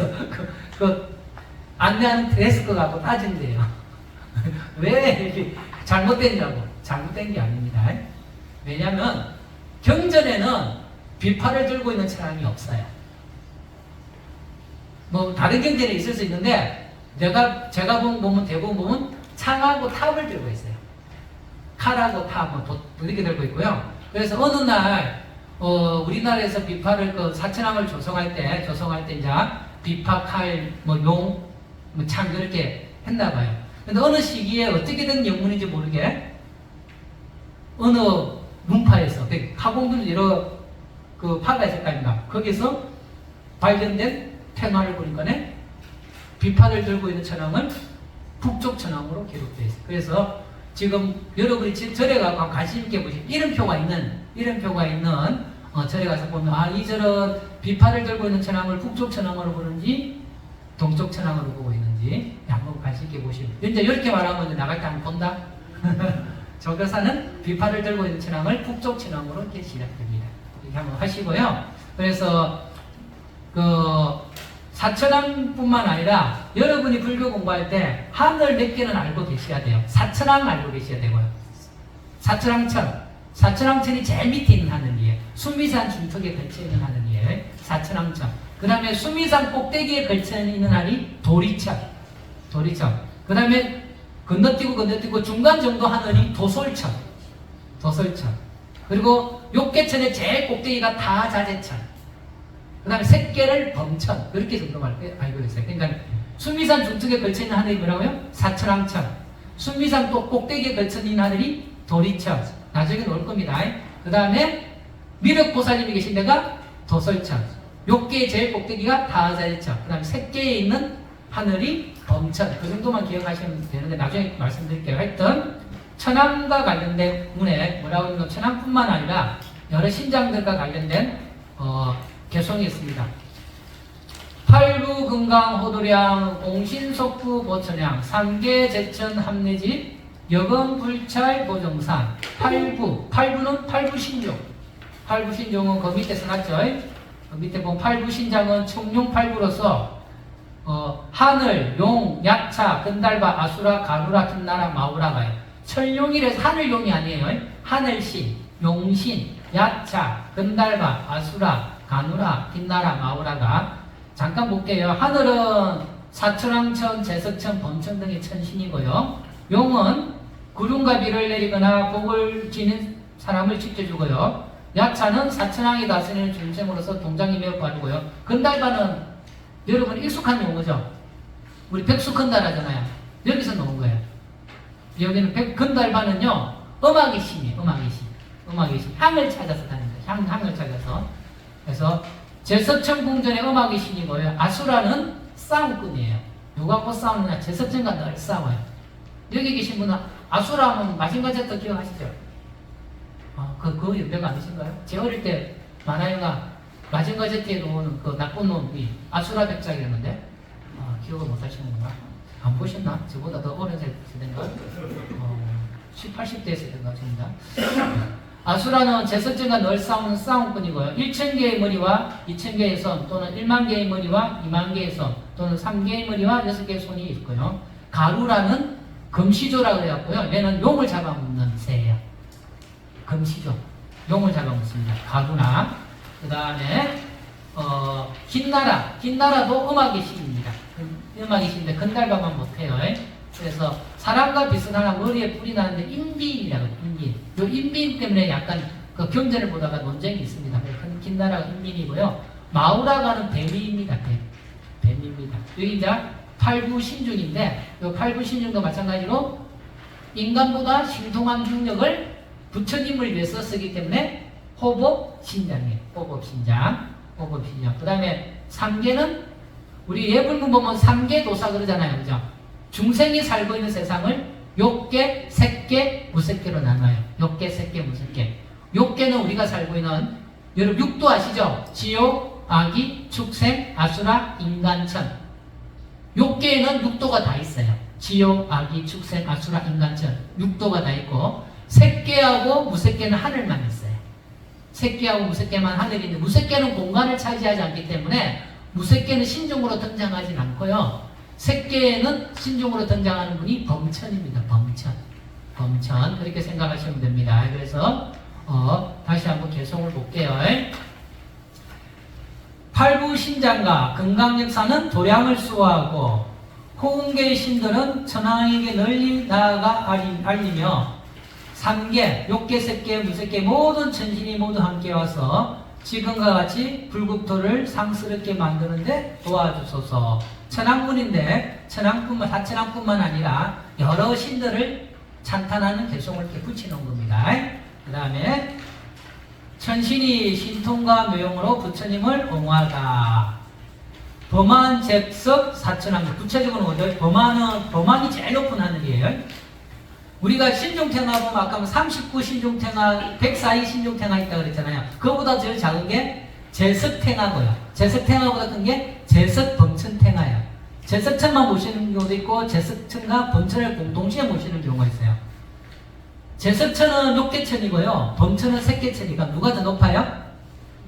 안내하는 데스크하고 따진대요. 왜 이렇게 잘못됐냐고. 잘못된 게 아닙니다. 왜냐하면 경전에는 비파를 들고 있는 차량이 없어요. 뭐 다른 경전에 있을 수 있는데 제가 보면 대부분 보면 창하고 탑을 들고 있어요. 칼하고 탑 이렇게 들고 있고요. 그래서 어느 날 우리나라에서 비파를 사천왕을 조성할 때 이제 비파, 칼, 용, 창 이렇게 했나 봐요. 근데 어느 시기에 어떻게 된 영문인지 모르게 어느 문파에서 화공들 여러 파가 있을 거 아닙니까? 거기서 발견된 팽화를 보니까 비파를 들고 있는 천왕은 북쪽 천왕으로 기록되어 있어요. 그래서 지금 여러분이 절에 가서 관심 있게 보시면 이름표가 있는 절에 가서 보면 이 절은 비파를 들고 있는 천왕을 북쪽 천왕으로 보는지 동쪽 천왕으로 보고 있는지 한번 관심 있게 보시면 이제 이렇게 말하면 이제 나갈 때 한번 본다. 저 교사는 비파를 들고 있는 천왕을 북쪽 천왕으로 이렇게 시작됩니다. 이렇게 한번 하시고요. 그래서 사천왕뿐만 아니라 여러분이 불교 공부할 때 하늘 몇 개는 알고 계셔야 돼요. 사천왕 알고 계셔야 되고요. 사천왕천이 제일 밑에 있는 하늘이에요. 수미산 중턱에 걸쳐 있는 하늘이에요. 사천왕천. 그 다음에 수미산 꼭대기에 걸쳐 있는 하늘이 도리천. 그 다음에 건너뛰고 중간 정도 하늘이 도솔천. 그리고 욕계천의 제일 꼭대기가 다자재천. 그 다음에 색계를 범천. 이렇게 정도 알고 있어요. 그러니까 수미산 중턱에 걸쳐 있는 하늘이 뭐라고요? 사천왕천. 수미산 또 꼭대기에 걸쳐 있는 하늘이 도리천. 나중에 올 겁니다. 그 다음에 미륵보살님이 계신 데가 도솔천. 욕계의 제일 꼭대기가 다자재천. 그 다음에 색계에 있는 하늘이 범천. 그 정도만 기억하시면 되는데 나중에 말씀드릴게요. 하여튼 천왕과 관련된 문에 뭐라고 하면 천왕뿐만 아니라 여러 신장들과 관련된 개성이 있습니다. 팔부 금강 호도량 공신속부 보천양 삼계 제천 함내지 여금 불찰 보정산 팔부는 팔부신종. 팔부신종은 그 밑에 써놨죠. 그 밑에 보면 팔부신장은 청룡팔부로서 하늘, 용, 약차, 근달바, 아수라, 가루라, 김나라, 마우라가요. 천룡이라서 하늘용이 아니에요. 하늘신, 용신, 야차, 근달바, 아수라, 가누라, 김나라, 마우라가. 잠깐 볼게요. 하늘은 사천왕천, 제석천, 범천 등의 천신이고요. 용은 구름과 비를 내리거나 복을 지닌 사람을 지켜주고요. 야차는 사천왕이 다스리는 중생으로서 동장이 매우 빠르고요. 근달바는 여러분 익숙한 용어죠. 우리 백수건달 하잖아요. 여기서 나온 거예요. 여기는 건달바는요 음악의 신이에요. 음악의 신. 향을 찾아서 다닌 거예요. 향을 찾아서. 그래서 제석천 궁전의 음악의 신이고요. 아수라는 싸움꾼이에요. 누구하고 싸우느냐? 제석천과 늘 싸워요. 여기 계신 분은 아수라 하면 마징가제트 기억하시죠? 그거 유명 아니신가요? 제 어릴 때 만화영화 마징가제트에 나오는 그 나쁜 놈이 아수라 백작이었는데 기억을 못 하시는구나. 안 보셨나? 저보다 더 어린 세대인가? 70, 80대 세대인가 됩니다. 아수라는 제석천과 늘 싸우는 싸움꾼이고요. 1,000개의 머리와 2,000개의 손 또는 1만 개의 머리와 2만 개의 손 또는 3개의 머리와 6개의 손이 있고요. 가루라는 금시조라고 해갖고요. 얘는 용을 잡아먹는 새예요. 금시조. 용을 잡아먹습니다. 가루나. 그 다음에 긴나라도 음악의 신입니다. 음악의 신인데 건달바만 못해요. 그래서 사람과 비슷한 머리에 뿔이 나는데 인비인이라고 인비인. 요 인비인 때문에 약간 그 경전을 보다가 논쟁이 있습니다. 긴나라가 인비인이고요. 마우라가는 뱀입니다. 뱀입니다. 여기 이제 팔부신중인데 이 팔부신중도 마찬가지로 인간보다 신통한 능력을 부처님을 위해서 쓰기 때문에 호법신장이에요. 호법신장. 그 다음에 삼계는 우리 예불문 보면 삼계도사 그러잖아요. 그죠? 중생이 살고 있는 세상을 욕계, 색계, 무색계로 나눠요. 욕계, 색계, 무색계. 욕계는 우리가 살고 있는 여러분 육도 아시죠? 지옥, 아기, 축생, 아수라, 인간천. 욕계에는 육도가 다 있어요. 지옥, 아기, 축생, 아수라, 인간천. 육도가 다 있고 색계하고 무색계는 하늘만 있어요. 색계하고 무색계만 하늘이 있는데 무색계는 공간을 차지하지 않기 때문에 무색계는 신중으로 등장하진 않고요. 색계에는 신중으로 등장하는 분이 범천입니다. 범천 그렇게 생각하시면 됩니다. 그래서 다시 한번 개성을 볼게요. 팔부신장과 금강역사는 도량을 수호하고 호응계의 신들은 천황에게 널리 나아가 알리며 삼계, 욕계, 색계, 무색계 모든 천신이 모두 함께 와서 지금과 같이 불국토를 상스럽게 만드는데 도와주소서. 천왕문인데 사천왕뿐만 아니라 여러 신들을 찬탄하는 개성을 이렇게 붙여놓은 겁니다. 그 다음에 천신이 신통과 묘용으로 부처님을 옹호하다. 범한 잭석 사천왕. 구체적으로 먼저 범한이 제일 높은 하늘이에요. 우리가 신종태나 보면 아까 39 신종태나 104위 신종태나 있다고 그랬잖아요. 그거보다 제일 작은 게 제석태나고요. 제석태나보다 큰 게 제석범천태나예요. 제석천만 모시는 경우도 있고 제석천과 범천을 동시에 모시는 경우가 있어요. 제석천은 욕계천이고요. 범천은 색계천이니까 누가 더 높아요?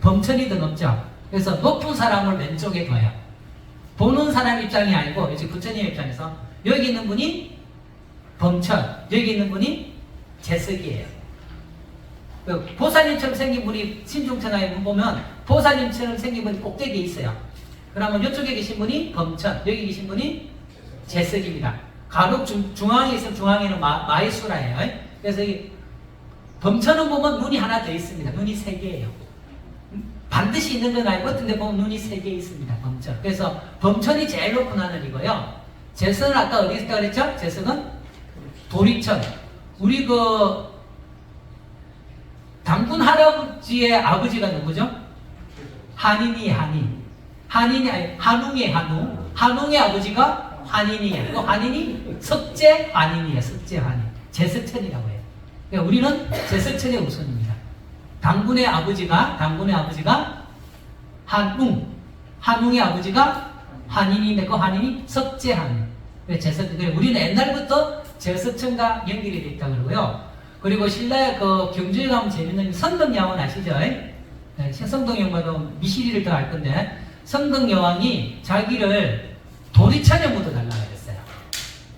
범천이 더 높죠. 그래서 높은 사람을 왼쪽에 둬요. 보는 사람 입장이 아니고 이제 부처님 입장에서 여기 있는 분이 범천, 여기 있는 분이 제석이에요. 보살님처럼 생긴 분이 신중천하에 보면 보살님처럼 생긴 분이 꼭대기에 있어요. 그러면 이쪽에 계신 분이 범천, 여기 계신 분이 제석입니다. 가로 중앙에 있으면 중앙에는 마이수라예요. 그래서 이 범천은 보면 눈이 하나 더 있습니다. 눈이 3개예요. 반드시 있는 건 아니고 어떤 데 보면 눈이 3개 있습니다. 범천. 그래서 범천이 제일 높은 하늘이고요. 제석은 아까 어디 있다고 그랬죠? 제석은 도리천. 우리 당군 할아버지의 아버지가 누구죠? 한인이. 한웅의 한웅. 한웅의 아버지가 환인이에요. 그 환인이 석제 환인이에요. 석제 환인. 제석천이라고 해요. 그러니까 우리는 제석천의 우선입니다. 당군의 아버지가 한웅. 한웅의 아버지가 환인인데 그 환인이 석제 환인. 우리는 옛날부터 제석천과 연결이 되어 있다고 그러고요. 그리고 신라의 경주에 가면 재밌는 성덕여왕 아시죠? 성덕여왕보다 미시리를 더 알 건데 성덕여왕이 자기를 도리천에 묻어달라고 그랬어요.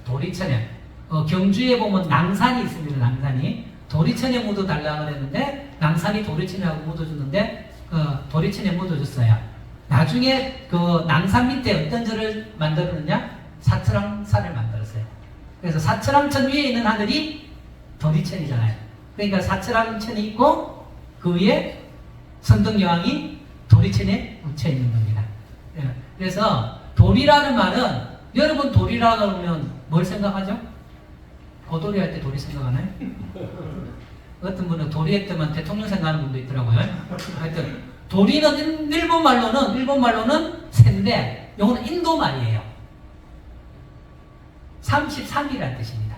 도리천에. 경주에 보면 낭산이 있습니다. 낭산이. 도리천에 묻어달라고 그랬는데 낭산이 도리천이라고 묻어줬는데 도리천에 묻어줬어요. 나중에 낭산 밑에 어떤 절을 만들었느냐? 사철왕산을 만들었어요. 그래서 사철왕천 위에 있는 하늘이 도리천이잖아요. 그러니까 사철왕천이 있고 그 위에 성덕여왕이 도리천에 묻혀 있는 겁니다. 그래서 도리라는 말은 여러분 도리라고 하면 뭘 생각하죠? 고도리 할 때 도리 생각하나요? 어떤 분은 도리 했더만 대통령 생각하는 분도 있더라고요. 하여튼 도리는 일본 말로는 새인데 이거는 인도 말이에요. 33이라는 뜻입니다.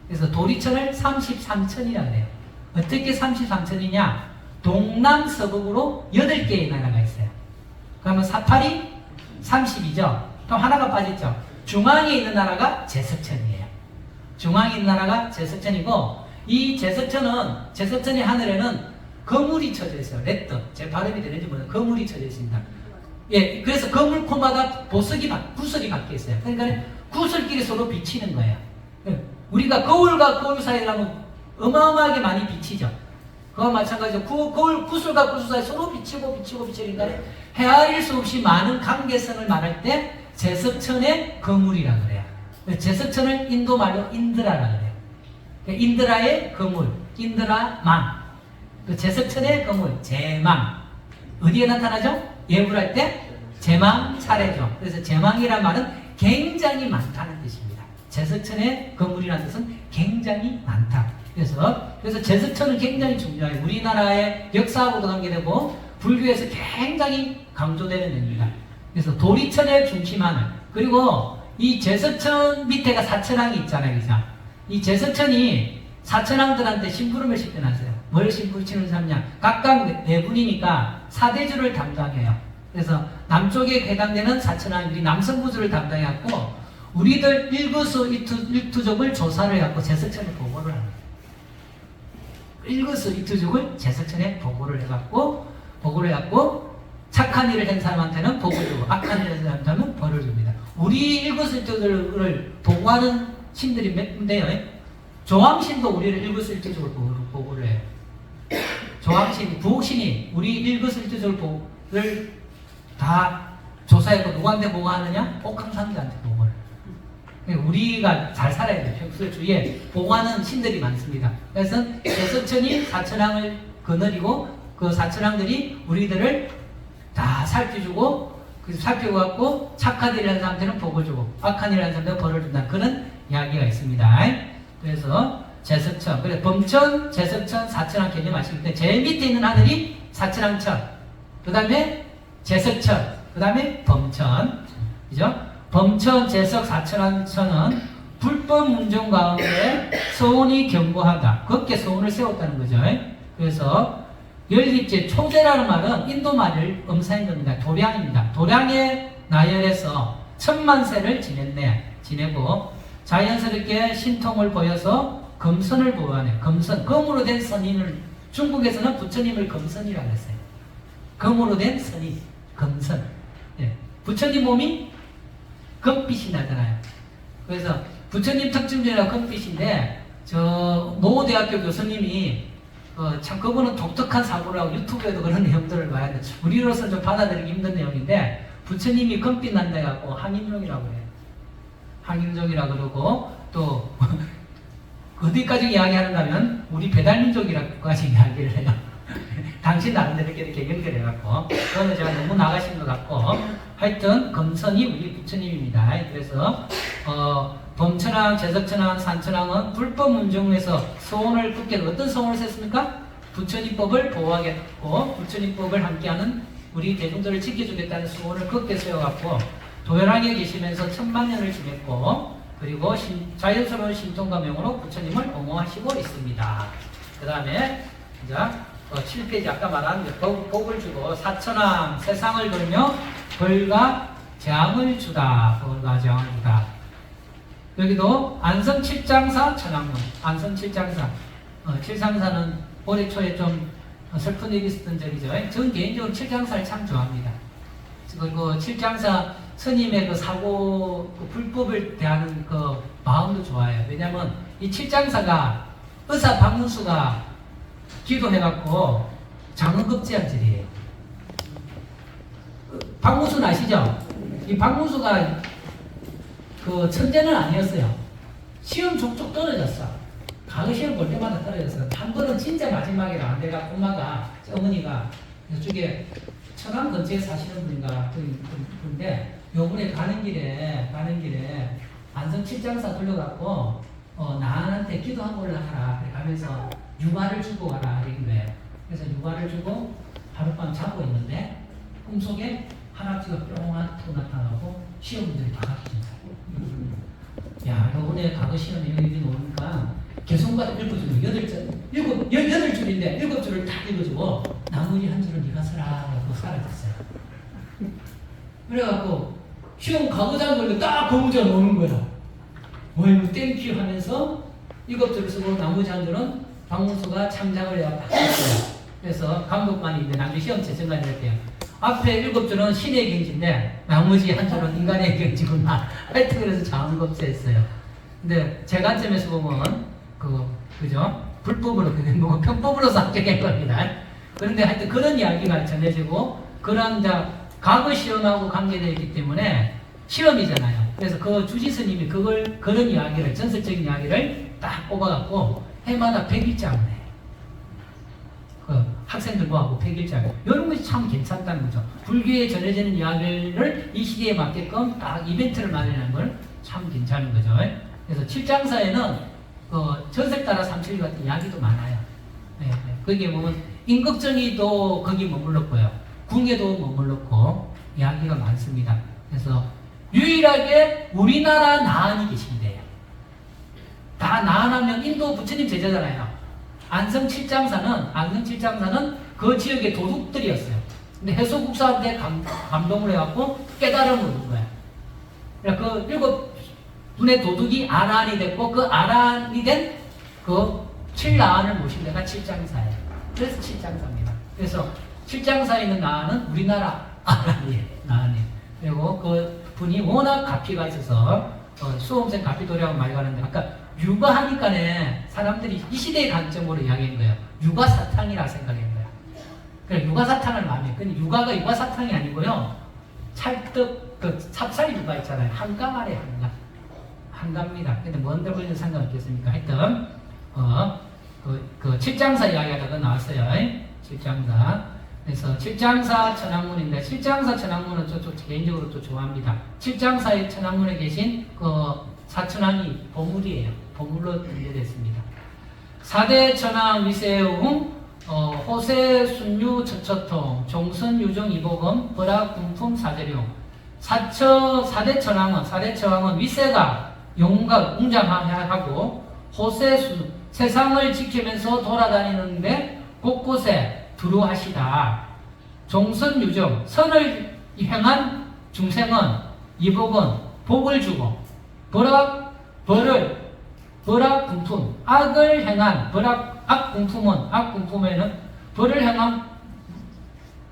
그래서 도리천을 33천이라고 해요. 어떻게 33천이냐? 동남서북으로 8개의 나라가 있어요. 그러면 48이 30이죠. 그럼 하나가 빠졌죠. 중앙에 있는 나라가 제석천이에요. 중앙에 있는 나라가 제석천이고 이 제석천의 하늘에는 거물이 쳐져 있어요. 레드. 제 발음이 되는지 모르겠어요. 거물이 쳐져 있습니다. 예, 그래서 거물코마다 구슬이 바뀌어 있어요. 그러니까 구슬끼리 서로 비치는 거예요. 우리가 거울과 거울 사이를 하면 어마어마하게 많이 비치죠. 그와 마찬가지로 구슬과 구슬 사이 서로 비치고 그러니까 헤아릴 수 없이 많은 관계성을 말할 때 제석천의 거물이라고 그래요. 제석천을 인도 말로 인드라라고 그래요. 인드라의 거물, 인드라망. 제석천의 거물, 제망. 어디에 나타나죠? 예불 할 때 제망 차례죠. 그래서 제망이란 말은 굉장히 많다는 뜻입니다. 제석천의 거물이라는 뜻은 굉장히 많다. 그래서 제석천은 굉장히 중요해요. 우리나라의 역사하고도 관계되고 불교에서 굉장히 강조되는 의미입니다. 그래서 도리천의 중심하늘. 그리고 이 제석천 밑에가 사천왕이 있잖아요. 그죠? 이 제석천이 사천왕들한테 심부름을 시켜놨어요. 뭘 심부름을 하느냐? 각각 4분이니까 사대주를 담당해요. 그래서 남쪽에 해당되는 사천왕들이 남성부주를 담당해갖고 우리들 일거수일투족을 조사를 해갖고 제석천에 보고를 합니다. 일거수일투족을 제석천에 보고를 해갖고 착한 일을 한 사람한테는 복을 주고 악한 일을 한 사람한테는 벌을 줍니다. 우리 우리 일거수일투족을 보고하는 신들이 몇 군데요? 조왕신도 우리를 일거수일투족을 보고를 해요. 조왕신, 부옥신이 우리 일거수일투족을 다 조사했고 누구한테 보고하느냐? 옥황상제한테 보고를. 우리가 잘 살아야 돼요. 평소에 주위에 보고하는 신들이 많습니다. 그래서 제석천이 사천왕을 거느리고 그 사천왕들이 우리들을 다 살펴주고 살피고 갖고 착한 일을 하는 사람들은 복을 주고 악한 일을 하는 사람들은 벌을 준다. 그런 이야기가 있습니다. 그래서 제석천, 그래 범천, 제석천, 사천왕 개념 아시기 때문에 제일 밑에 있는 하늘이 사천왕천, 그 다음에 제석천, 그 다음에 범천, 그죠? 범천, 제석, 사천왕천은 불법 문종 가운데 서운이 견고하다. 그렇게 서운을 세웠다는 거죠. 그래서 열립제 초제라는 말은 인도 말을 엄사한 겁니다. 도량입니다. 도량의 나열에서 1000만세를 지내고 자연스럽게 신통을 보여서 금선을 보호하네. 금선, 금으로 된 선인을 중국에서는 부처님을 금선이라고 했어요. 금으로 된 선인, 금선. 예. 부처님 몸이 금빛이 나잖아요. 그래서 부처님 특징 중에 금빛인데 저 노대학교 교수님이 참 그분은 독특한 사고를 하고 유튜브에도 그런 내용들을 봐야 돼. 우리로서는 좀 받아들이기 힘든 내용인데 부처님이 금빛 난다 해갖고 항인종이라고 해요. 항인종이라고 그러고 또 어디까지 이야기하는가면 우리 배달민족이라고까지 이야기를 해요. 당신 나름대로 이렇게 연결해갖고 그거는 제가 너무 나가신 것 같고 하여튼 금선이 우리 부처님입니다. 그래서 범천왕, 제석천왕, 산천왕은 불법 문종에서 소원을 굳게 어떤 소원을 셌습니까? 부처님법을 보호하겠고 부처님법을 함께하는 우리 대중들을 지켜주겠다는 소원을 굳게 세워갖고 도열왕에 계시면서 1000만년을 지냈고 그리고 자연스러운 신통과 명으로 부처님을 옹호하시고 있습니다. 그 다음에 이제 7페이지 아까 말한 복을 주고 사천왕 세상을 돌며 벌과 재앙을 주다. 벌과 재앙을 주다. 여기도 안성 칠장사 천왕문. 안성 칠장사. 칠장사는 올해 초에 좀 슬픈 일이 있었던 적이죠. 저는 개인적으로 칠장사를 참 좋아합니다. 그리고 칠장사 스님의 그 사고, 그 불법을 대하는 그 마음도 좋아요. 왜냐면 이 칠장사가 의사 박문수가 기도해갖고 장원급제한절이에요. 박문수는 아시죠? 이 박문수가 그 천재는 아니었어요. 시험 족족 떨어졌어. 과거 시험 볼 때마다 떨어졌어. 한 번은 진짜 마지막이라 안 돼가 엄마가 어머니가 이쪽에 천안 근처에 사시는 분인가 근데 요번에 가는 길에 안성 칠장사 들려갖고 나한테 기도 한 걸로 하라. 가면서 유화를 주고 가라 이런 거예요. 그래서 유화를 주고 하룻밤 자고 있는데 꿈속에 할아버지가 뿅하고 나타나고 시험 문제를 다 가르친다. 야, 요번에 과거 시험에 여기 오니까 개성과도 읽어주고 8줄인데 7줄을 다 읽어주고 나머지 한 줄은 네가 써라 하고 사라졌어요. 그래갖고 시험 과거장 걸려 딱 그 문제가 나오는 거야. 어이구 땡큐 하면서 7줄을 쓰고 나머지 한 줄은 박문수가 참작을 해야 바꿨어요. 그래서 감독관이 이제 나중에 시험 재정관을 했대요. 앞에 7줄은 신의 경지인데 나머지 한 줄은 인간의 경지구나. 하여튼 그래서 장급제했어요. 근데 제 관점에서 보면 그죠? 불법으로 뭐고 편법으로서 합격한 겁니다. 그런데 하여튼 그런 이야기가 전해지고 그런 과거 시험하고 관계되어 있기 때문에 시험이잖아요. 그래서 그 주지스님이 그런 이야기를 전설적인 이야기를 딱 뽑아갖고 해마다 100일장을 해. 학생들 모아고 100일장. 이런 것이 참 괜찮다는 거죠. 불교에 전해지는 이야기를 이 시기에 맞게끔 딱 이벤트를 마련하는 걸 참 괜찮은 거죠. 그래서 칠장사에는 전설 따라 삼칠리 같은 이야기도 많아요. 네, 네. 거기에 보면 임꺽정이도 거기 머물렀고요. 궁예도 머물렀고 이야기가 많습니다. 그래서 유일하게 우리나라 나한이 계신데요. 다 나한하면 인도 부처님 제자잖아요. 안성 칠장사는 그 지역의 도둑들이었어요. 근데 해소국사한테 감동을 해갖고 깨달음을 얻은 거예요. 그러니까 그 7분의 도둑이 아라한이 됐고 그 아라한이 된 그 칠나한을 모신 데가 칠장사예요. 그래서 칠장사입니다. 그래서 칠장사에 있는 나한은 우리나라 아라한이에요. 나한이. 그리고 그 분이 워낙 가피가 있어서 수험생 가피도리하고 많이 가는데 아까 육아하니까네 사람들이 이 시대의 관점으로 이야기한 거예요. 육아사탕이라 생각한 거야. 그래 육아사탕을 마음에. 근데 육아가 육아사탕이 아니고요. 찰떡 그 찹쌀 육아 있잖아요. 한가말에 한가입니다. 근데 뭔데 걸리는 상관없겠습니까? 하여튼 그 칠장사 이야기하다가 나왔어요. 칠장사. 그래서 칠장사 천왕문인데 칠장사 천왕문은 저 개인적으로 또 좋아합니다. 칠장사의 천왕문에 계신 그 사천왕이 보물이에요. 보물로 등재됐습니다. 4대 천왕 위세웅 호세 순유 처처통 종선 유정 이보검 버락 군품 사재룡 4대 천왕은 위세가 용각 웅장하고 호세수 세상을 지키면서 돌아다니는데 곳곳에 두루하시다. 종선유정 선을 행한 중생은 이복은 복을 주고 버락 군품 악을 행한 악군품에는 벌을 행한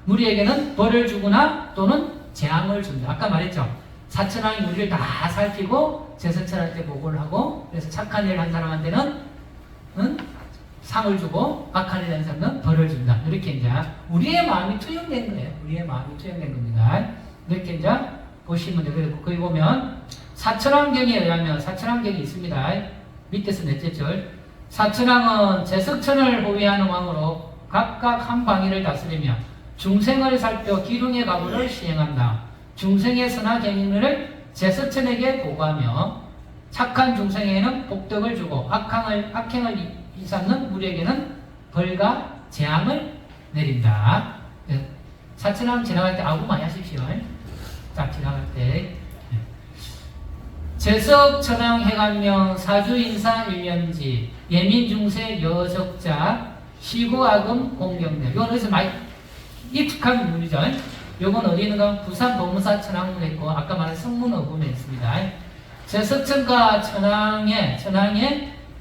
무리에게는 벌을 주거나 또는 재앙을 준다. 아까 말했죠. 사천왕이 우리를 다 살피고 제선처할 때 보고를 하고 그래서 착한 일을 한 사람한테는 상을 주고 악한 일을 한 사람은 벌을 준다. 이렇게 이제 우리의 마음이 투영된 거예요. 우리의 마음이 투영된 겁니다. 이렇게 이제 보시면 돼요. 거기 보면 사천왕경에 의하면 사천왕경이 있습니다. 밑에서 넷째 절 사천왕은 제석천을 호위하는 왕으로 각각 한 방위를 다스리며 중생을 살펴 기륭의 가부를 시행한다. 중생의 선한 경인을 제석천에게 보고하며 착한 중생에게는 복덕을 주고 악행을 일삼는 무리에게는 벌과 재앙을 내린다. 사천왕 지나갈 때 아구 많이 하십시오. 딱 지나갈 때 제석천왕 해관명 사주인사 일련지 예민중세 여적자 시고아금 공경대. 이건 어디서 많이 익숙한 문이죠. 이건 어디 있는가? 부산 법무사 천왕문에 있고 아까 말한 성문어부에 있습니다. 제석천과 천왕의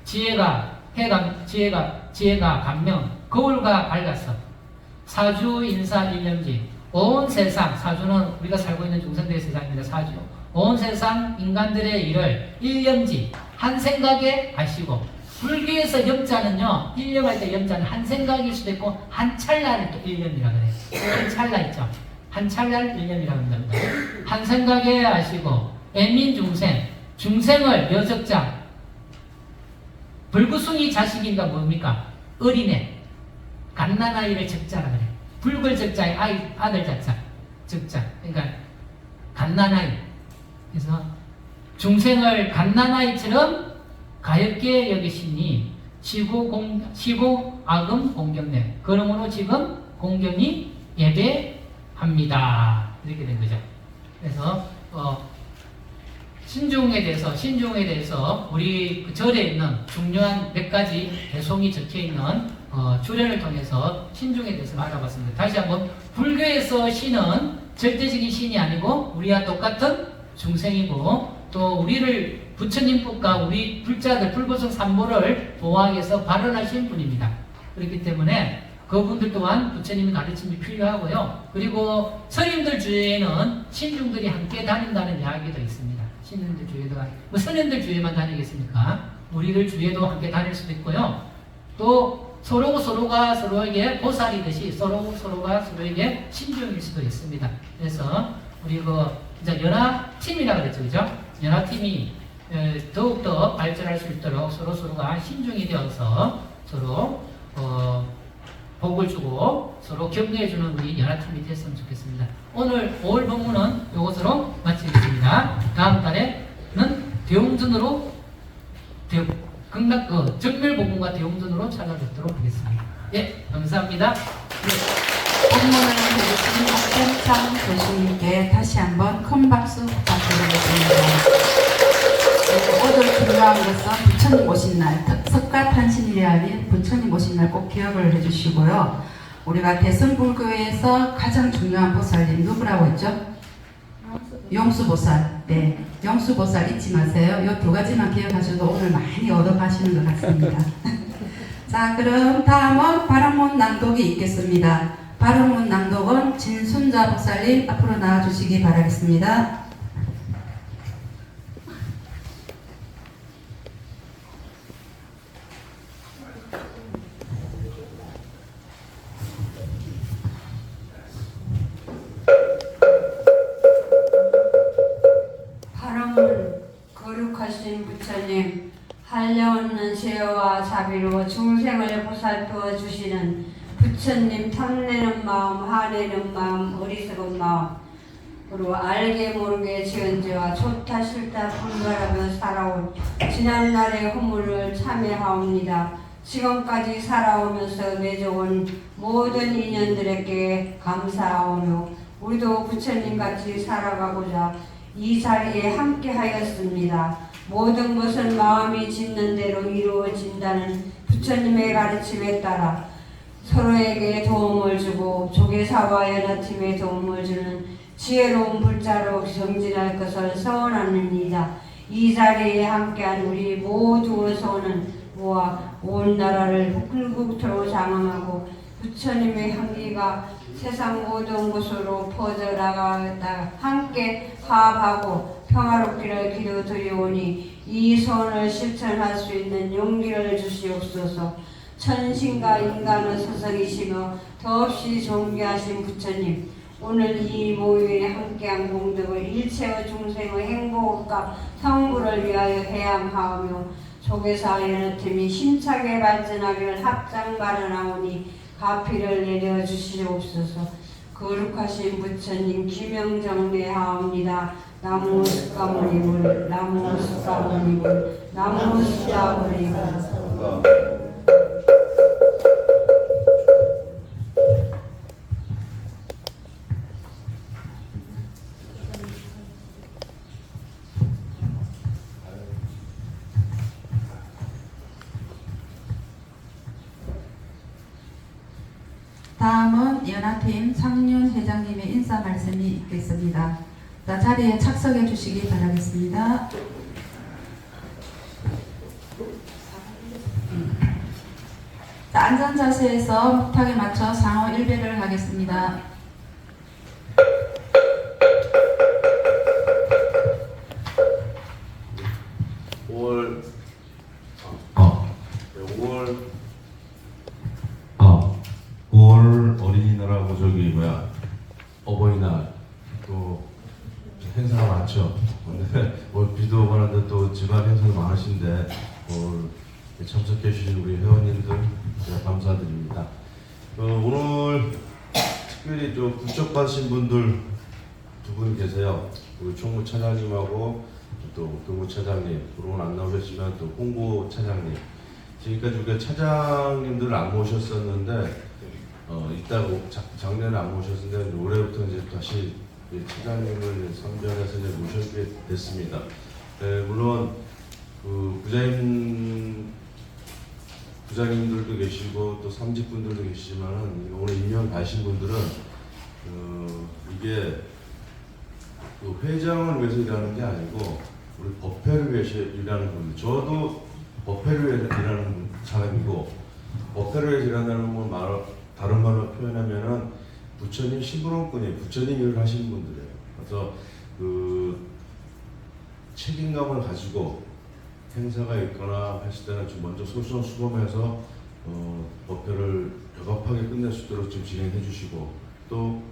지혜가 감명 거울과 밝았어. 사주인사 일련지 온 세상 사주는 우리가 살고 있는 중생들의 세상입니다. 사주 온 세상 인간들의 일을 일념지 한 생각에 아시고 불교에서 염자는요 일념할 때 염자는 한 생각일 수도 있고 한 찰나를 또 일념이라 그래요. 한 찰나 있죠. 한 찰나를 일념이라고 합니다. 한 생각에 아시고 애민 중생을 여적자 불구숭이 자식인가 뭡니까? 어린애 갓난아이를 적자라 그래. 불글 적자의 아들 자자 적자. 그러니까 갓난아이. 그래서 중생을 갓난아이처럼 가엽게 여기시니 시고 악음 공경내. 그러므로 지금 공경이 예배합니다. 이렇게 된 거죠. 그래서 신중에 대해서 우리 그 절에 있는 중요한 몇 가지 개송이 적혀 있는 주례를 통해서 신중에 대해서 알아봤습니다. 다시 한번 불교에서 신은 절대적인 신이 아니고 우리와 똑같은 중생이고 또 우리를 부처님 법과 우리 불자들 불보성 삼보를 보호하기 위해서 발언하신 분입니다. 그렇기 때문에 그분들 또한 부처님의 가르침이 필요하고요. 그리고 스님들 주위에는 신중들이 함께 다닌다는 이야기도 있습니다. 신님들 주위에도 뭐 스님들 주위에만 다니겠습니까? 우리들 주위에도 함께 다닐 수도 있고요. 또 서로가 서로에게 보살이듯이 서로가 서로에게 신중일 수도 있습니다. 그래서 우리 이제 연합팀이라 그랬죠, 그죠? 연합팀이 더욱더 발전할 수 있도록 서로가 신중이 되어서 서로 복을 주고 서로 격려해주는 우리 연합팀이 됐으면 좋겠습니다. 오늘 5월 법문은 이것으로 마치겠습니다. 다음 달에는 대웅전으로 정멸복문과 대웅전으로 찾아뵙도록 하겠습니다. 예, 감사합니다. 법문을 해주신 박현창 교수님께 다시 한번 큰 박수 부탁드리겠습니다. 오늘 중요한 것은 부처님 오신 날, 석가탄신일이 아닌 부처님 오신 날 꼭 기억을 해주시고요. 우리가 대승불교에서 가장 중요한 보살님 누구라고 했죠? 용수보살. 네, 용수보살 잊지 마세요. 이 두 가지만 기억하셔도 오늘 많이 얻어가시는 것 같습니다. 자, 그럼 다음은 바람문 낭독이 있겠습니다. 바람문 낭독은 진순자 목사님 앞으로 나와주시기 바라겠습니다. 한량없는 지혜와 자비로 중생을 보살펴 주시는 부처님 탐내는 마음, 화내는 마음, 어리석은 마음으로 알게 모르게 지은 죄와 좋다 싫다 분별하며 살아온 지난날의 허물을 참회하옵니다. 지금까지 살아오면서 맺어온 모든 인연들에게 감사하오며 우리도 부처님같이 살아가고자 이 자리에 함께하였습니다. 모든 것은 마음이 짓는 대로 이루어진다는 부처님의 가르침에 따라 서로에게 도움을 주고 조계사와 연합팀에 도움을 주는 지혜로운 불자로 정진할 것을 서원하느니이다. 이 자리에 함께한 우리 모두의 소원은 모아 온 나라를 북극토로 장엄하고 부처님의 향기가 세상 모든 곳으로 퍼져나가다 함께 화합하고 평화롭기를 기도드리오니 이 소원을 실천할 수 있는 용기를 주시옵소서. 천신과 인간의 서성이시며 더없이 존귀하신 부처님, 오늘 이 모임에 함께한 공덕을 일체의 중생의 행복과 성부를 위하여 해양하오며 조계사 연합팀이 힘차게 발전하기를 합장 바라나오니 가피를 내려주시옵소서. 거룩하신 부처님 기명정례하옵니다. 나무 스가모니불 나무 스가모니불 나무 스가모니불. 다음은 연합팀 상륜 회장님의 인사 말씀이 있겠습니다. 자, 자리에 착석해 주시기 바라겠습니다. 자, 안전 자세에서 목탁에 맞춰 상호 1배를 하겠습니다. 네, 5월 어린이날하고 어버이날 또 행사가 많죠. 오늘 비도 오고 하는데 또 집안 행사가 많으신데 참석해 주신 우리 회원님들 제가 감사드립니다. 오늘 특별히 좀 부쩍받으신 분들 두 분 계세요. 우리 총무차장님하고 또 교무차장님, 오늘 안 나오셨지만 또 홍보차장님. 지금까지 우리가 차장님들을 안 모셨었는데 이따가 작년에 안 모셨는데 올해부터 이제 다시 차장님을 선별해서 이제 모시게 됐습니다. 네, 물론 그 부장님들도 계시고 또 삼직분들도 계시지만은 오늘 임명 가신 분들은 이게 그 회장을 위해서 일하는 게 아니고 우리 법회를 위해서 일하는 분들. 저도 법회를 위해서 일하는 사람이고 법회를 위해서 일한다는 건 다른 말로 표현하면은 부처님 심부름꾼이 부처님 일을 하시는 분들이에요. 그래서 그 책임감을 가지고 행사가 있거나 했을 때는 좀 먼저 솔선수범해서 법회를 여겁하게 끝낼 수 있도록 좀 진행해 주시고 또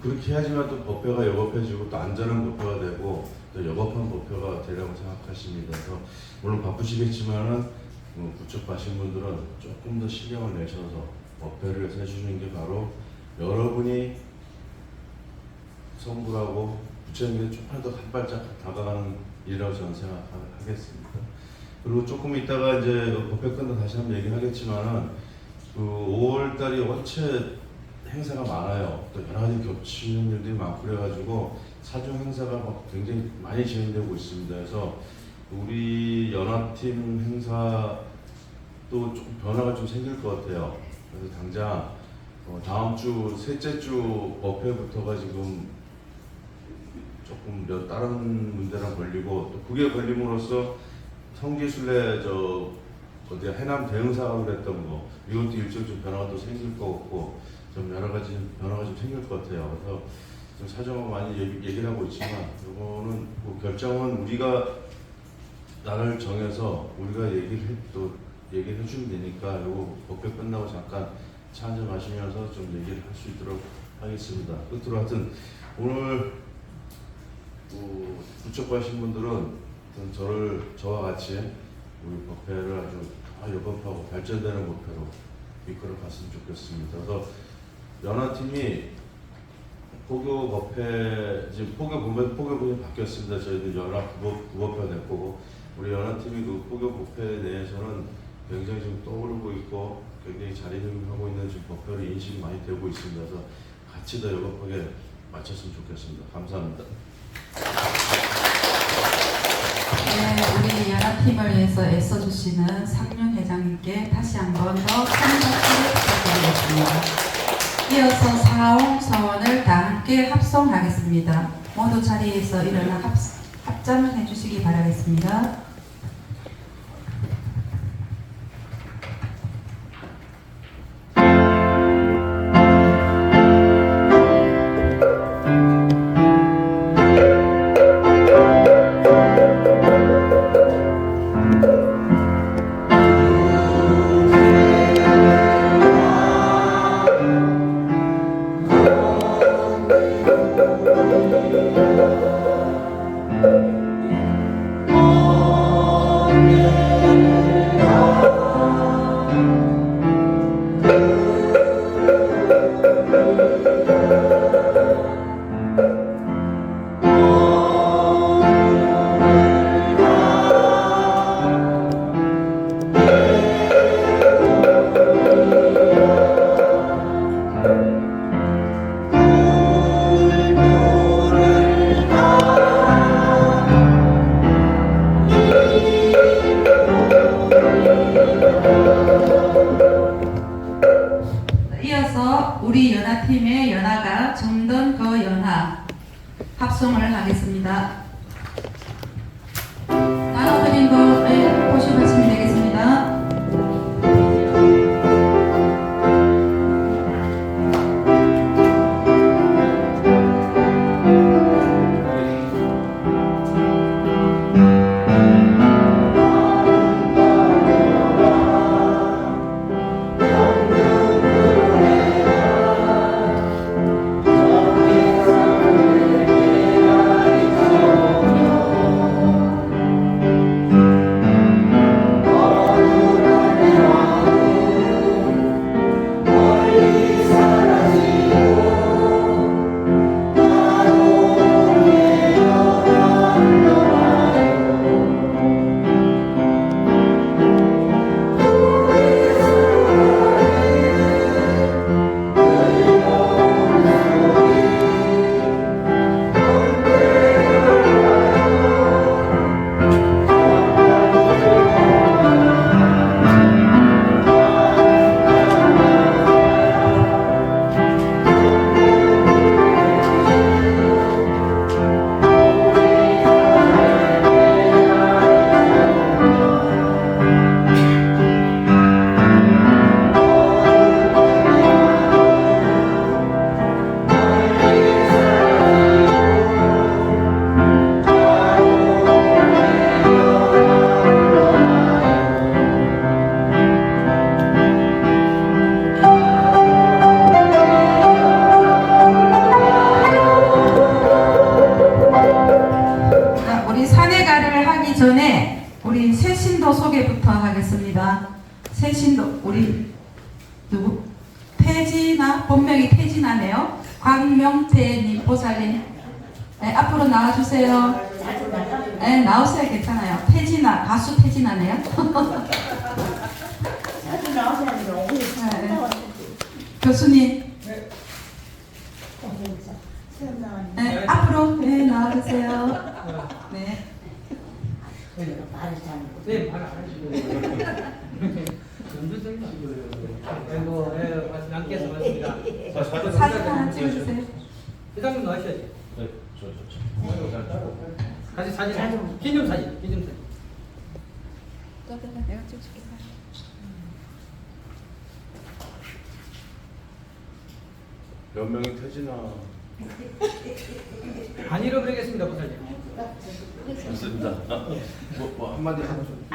그렇게 해야지만 또 법회가 여겁해지고 또 안전한 법회가 되고 또 여겁한 법회가 되려고 생각하십니다. 그래서 물론 바쁘시겠지만은 부처파신 분들은 조금 더 신경을 내셔서 법회를 해주시는 게 바로 여러분이 성불하고 부처님께 조금 더 한 발짝 다가가는 일이라고 저는 생각하겠습니다. 그리고 조금 이따가 이제 법회 끝나 다시 한번 얘기하겠지만은 5월달이 원체 행사가 많아요. 또 여러 가지 겹치는 일들이 많고 그래가지고 사중 행사가 막 굉장히 많이 진행되고 있습니다. 그래서 우리 연합팀 행사도 좀 변화가 좀 생길 것 같아요. 그래서 당장 다음 주 셋째 주 법회부터가 지금 조금 다른 문제랑 걸리고 또 그게 걸림으로써 성지순례 해남 대흥사가 그랬던 거 이것도 일정 좀 변화가 또 생길 것 같고 좀 여러 가지 변화가 좀 생길 것 같아요. 그래서 좀 사정은 많이 얘기를 하고 있지만 이거는 결정은 우리가 나를 정해서 우리가 얘기를 해주면 되니까 이거 법회 끝나고 잠깐 차 한잔 마시면서 좀 얘기를 할 수 있도록 하겠습니다. 끝으로 하여튼 오늘 부처 가신 분들은 저와 같이 우리 법회를 아주 여법하고 발전되는 법회로 이끌어 갔으면 좋겠습니다. 그래서 연합팀이 포교법회, 지금 포교법이 바뀌었습니다. 저희들 연합 구법회 됐고, 우리 연합팀이 그 포교법회 내에서는 굉장히 지금 떠오르고 있고 굉장히 자리매김하고 있는 지금 법회로 인식이 많이 되고 있습니다. 그래서 같이 더 여법하게 맞췄으면 좋겠습니다. 감사합니다. 네, 우리 연합팀을 위해서 애써주시는 상륜 회장님께 다시 한번 더 큰 박수 부탁드리겠습니다. 이어서 사옹 서원을 다 함께 합성하겠습니다. 모두 자리에서 일어나 합장을 해주시기 바라겠습니다. 이어서 우리 연합팀의 연하가 정든 그 연하 합성을 하겠습니다. 나눠드린 거에 보시면 되겠습니다. 전에 우리 새신도 소개부터 하겠습니다. 새신도 우리 누구? 태진아, 본명이 태진아네요. 광명태님 보살님, 네, 앞으로 나와주세요. 네, 나오세요. 괜찮아요. 태진아, 가수 태진아네요. 네. 교수님, 네, 앞으로 네, 나와주세요. 네. 네, 말 안 하시고. 연주적인 아이고, 남께서 왔습니다. 사진 하나 찍어주세요. 회장님 나오셔야지. 네, 같이 사진, 기념사진. 내가 찍어줄게. 연명이 태진아. 안 잃어버리겠습니다, 보살님. 좋습니다. 뭐 한마디 하고 좀.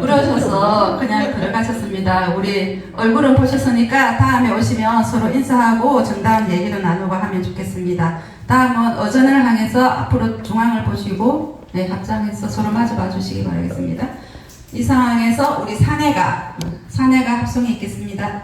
부러셔서 그냥 들어가셨습니다. 우리 얼굴은 보셨으니까 다음에 오시면 서로 인사하고 정다운 얘기를 나누고 하면 좋겠습니다. 다음은 어전을 향해서 앞으로 중앙을 보시고 네, 합장해서 서로 마주 봐주시기 바라겠습니다. 이 상황에서 우리 사내가 합성해 있겠습니다.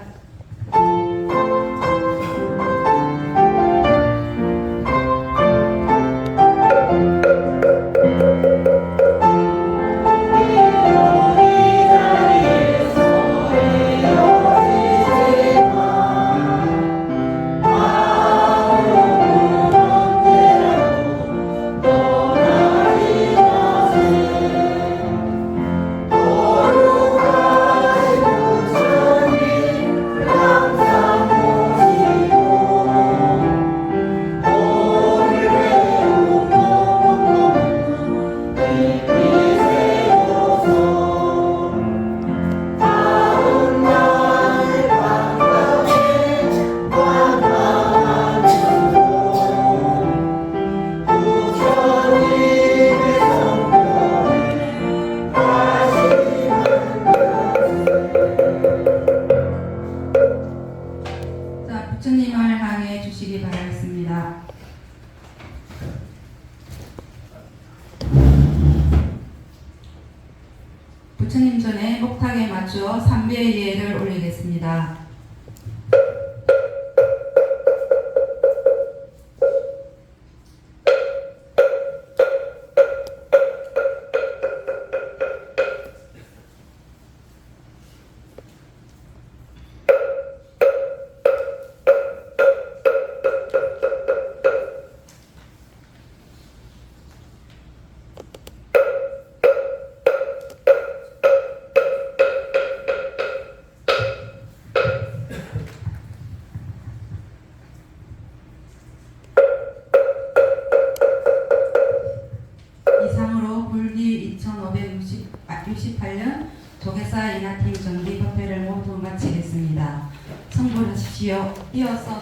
자, 부처님을 향해 주시기 바라겠습니다. 부처님 전에 목탁에 맞추어 삼배의 예를 올리겠습니다. 이상으로 불기 2568년 조계사 인하팀 정기 법회를 모두 마치겠습니다. 성불하십시오. 이어서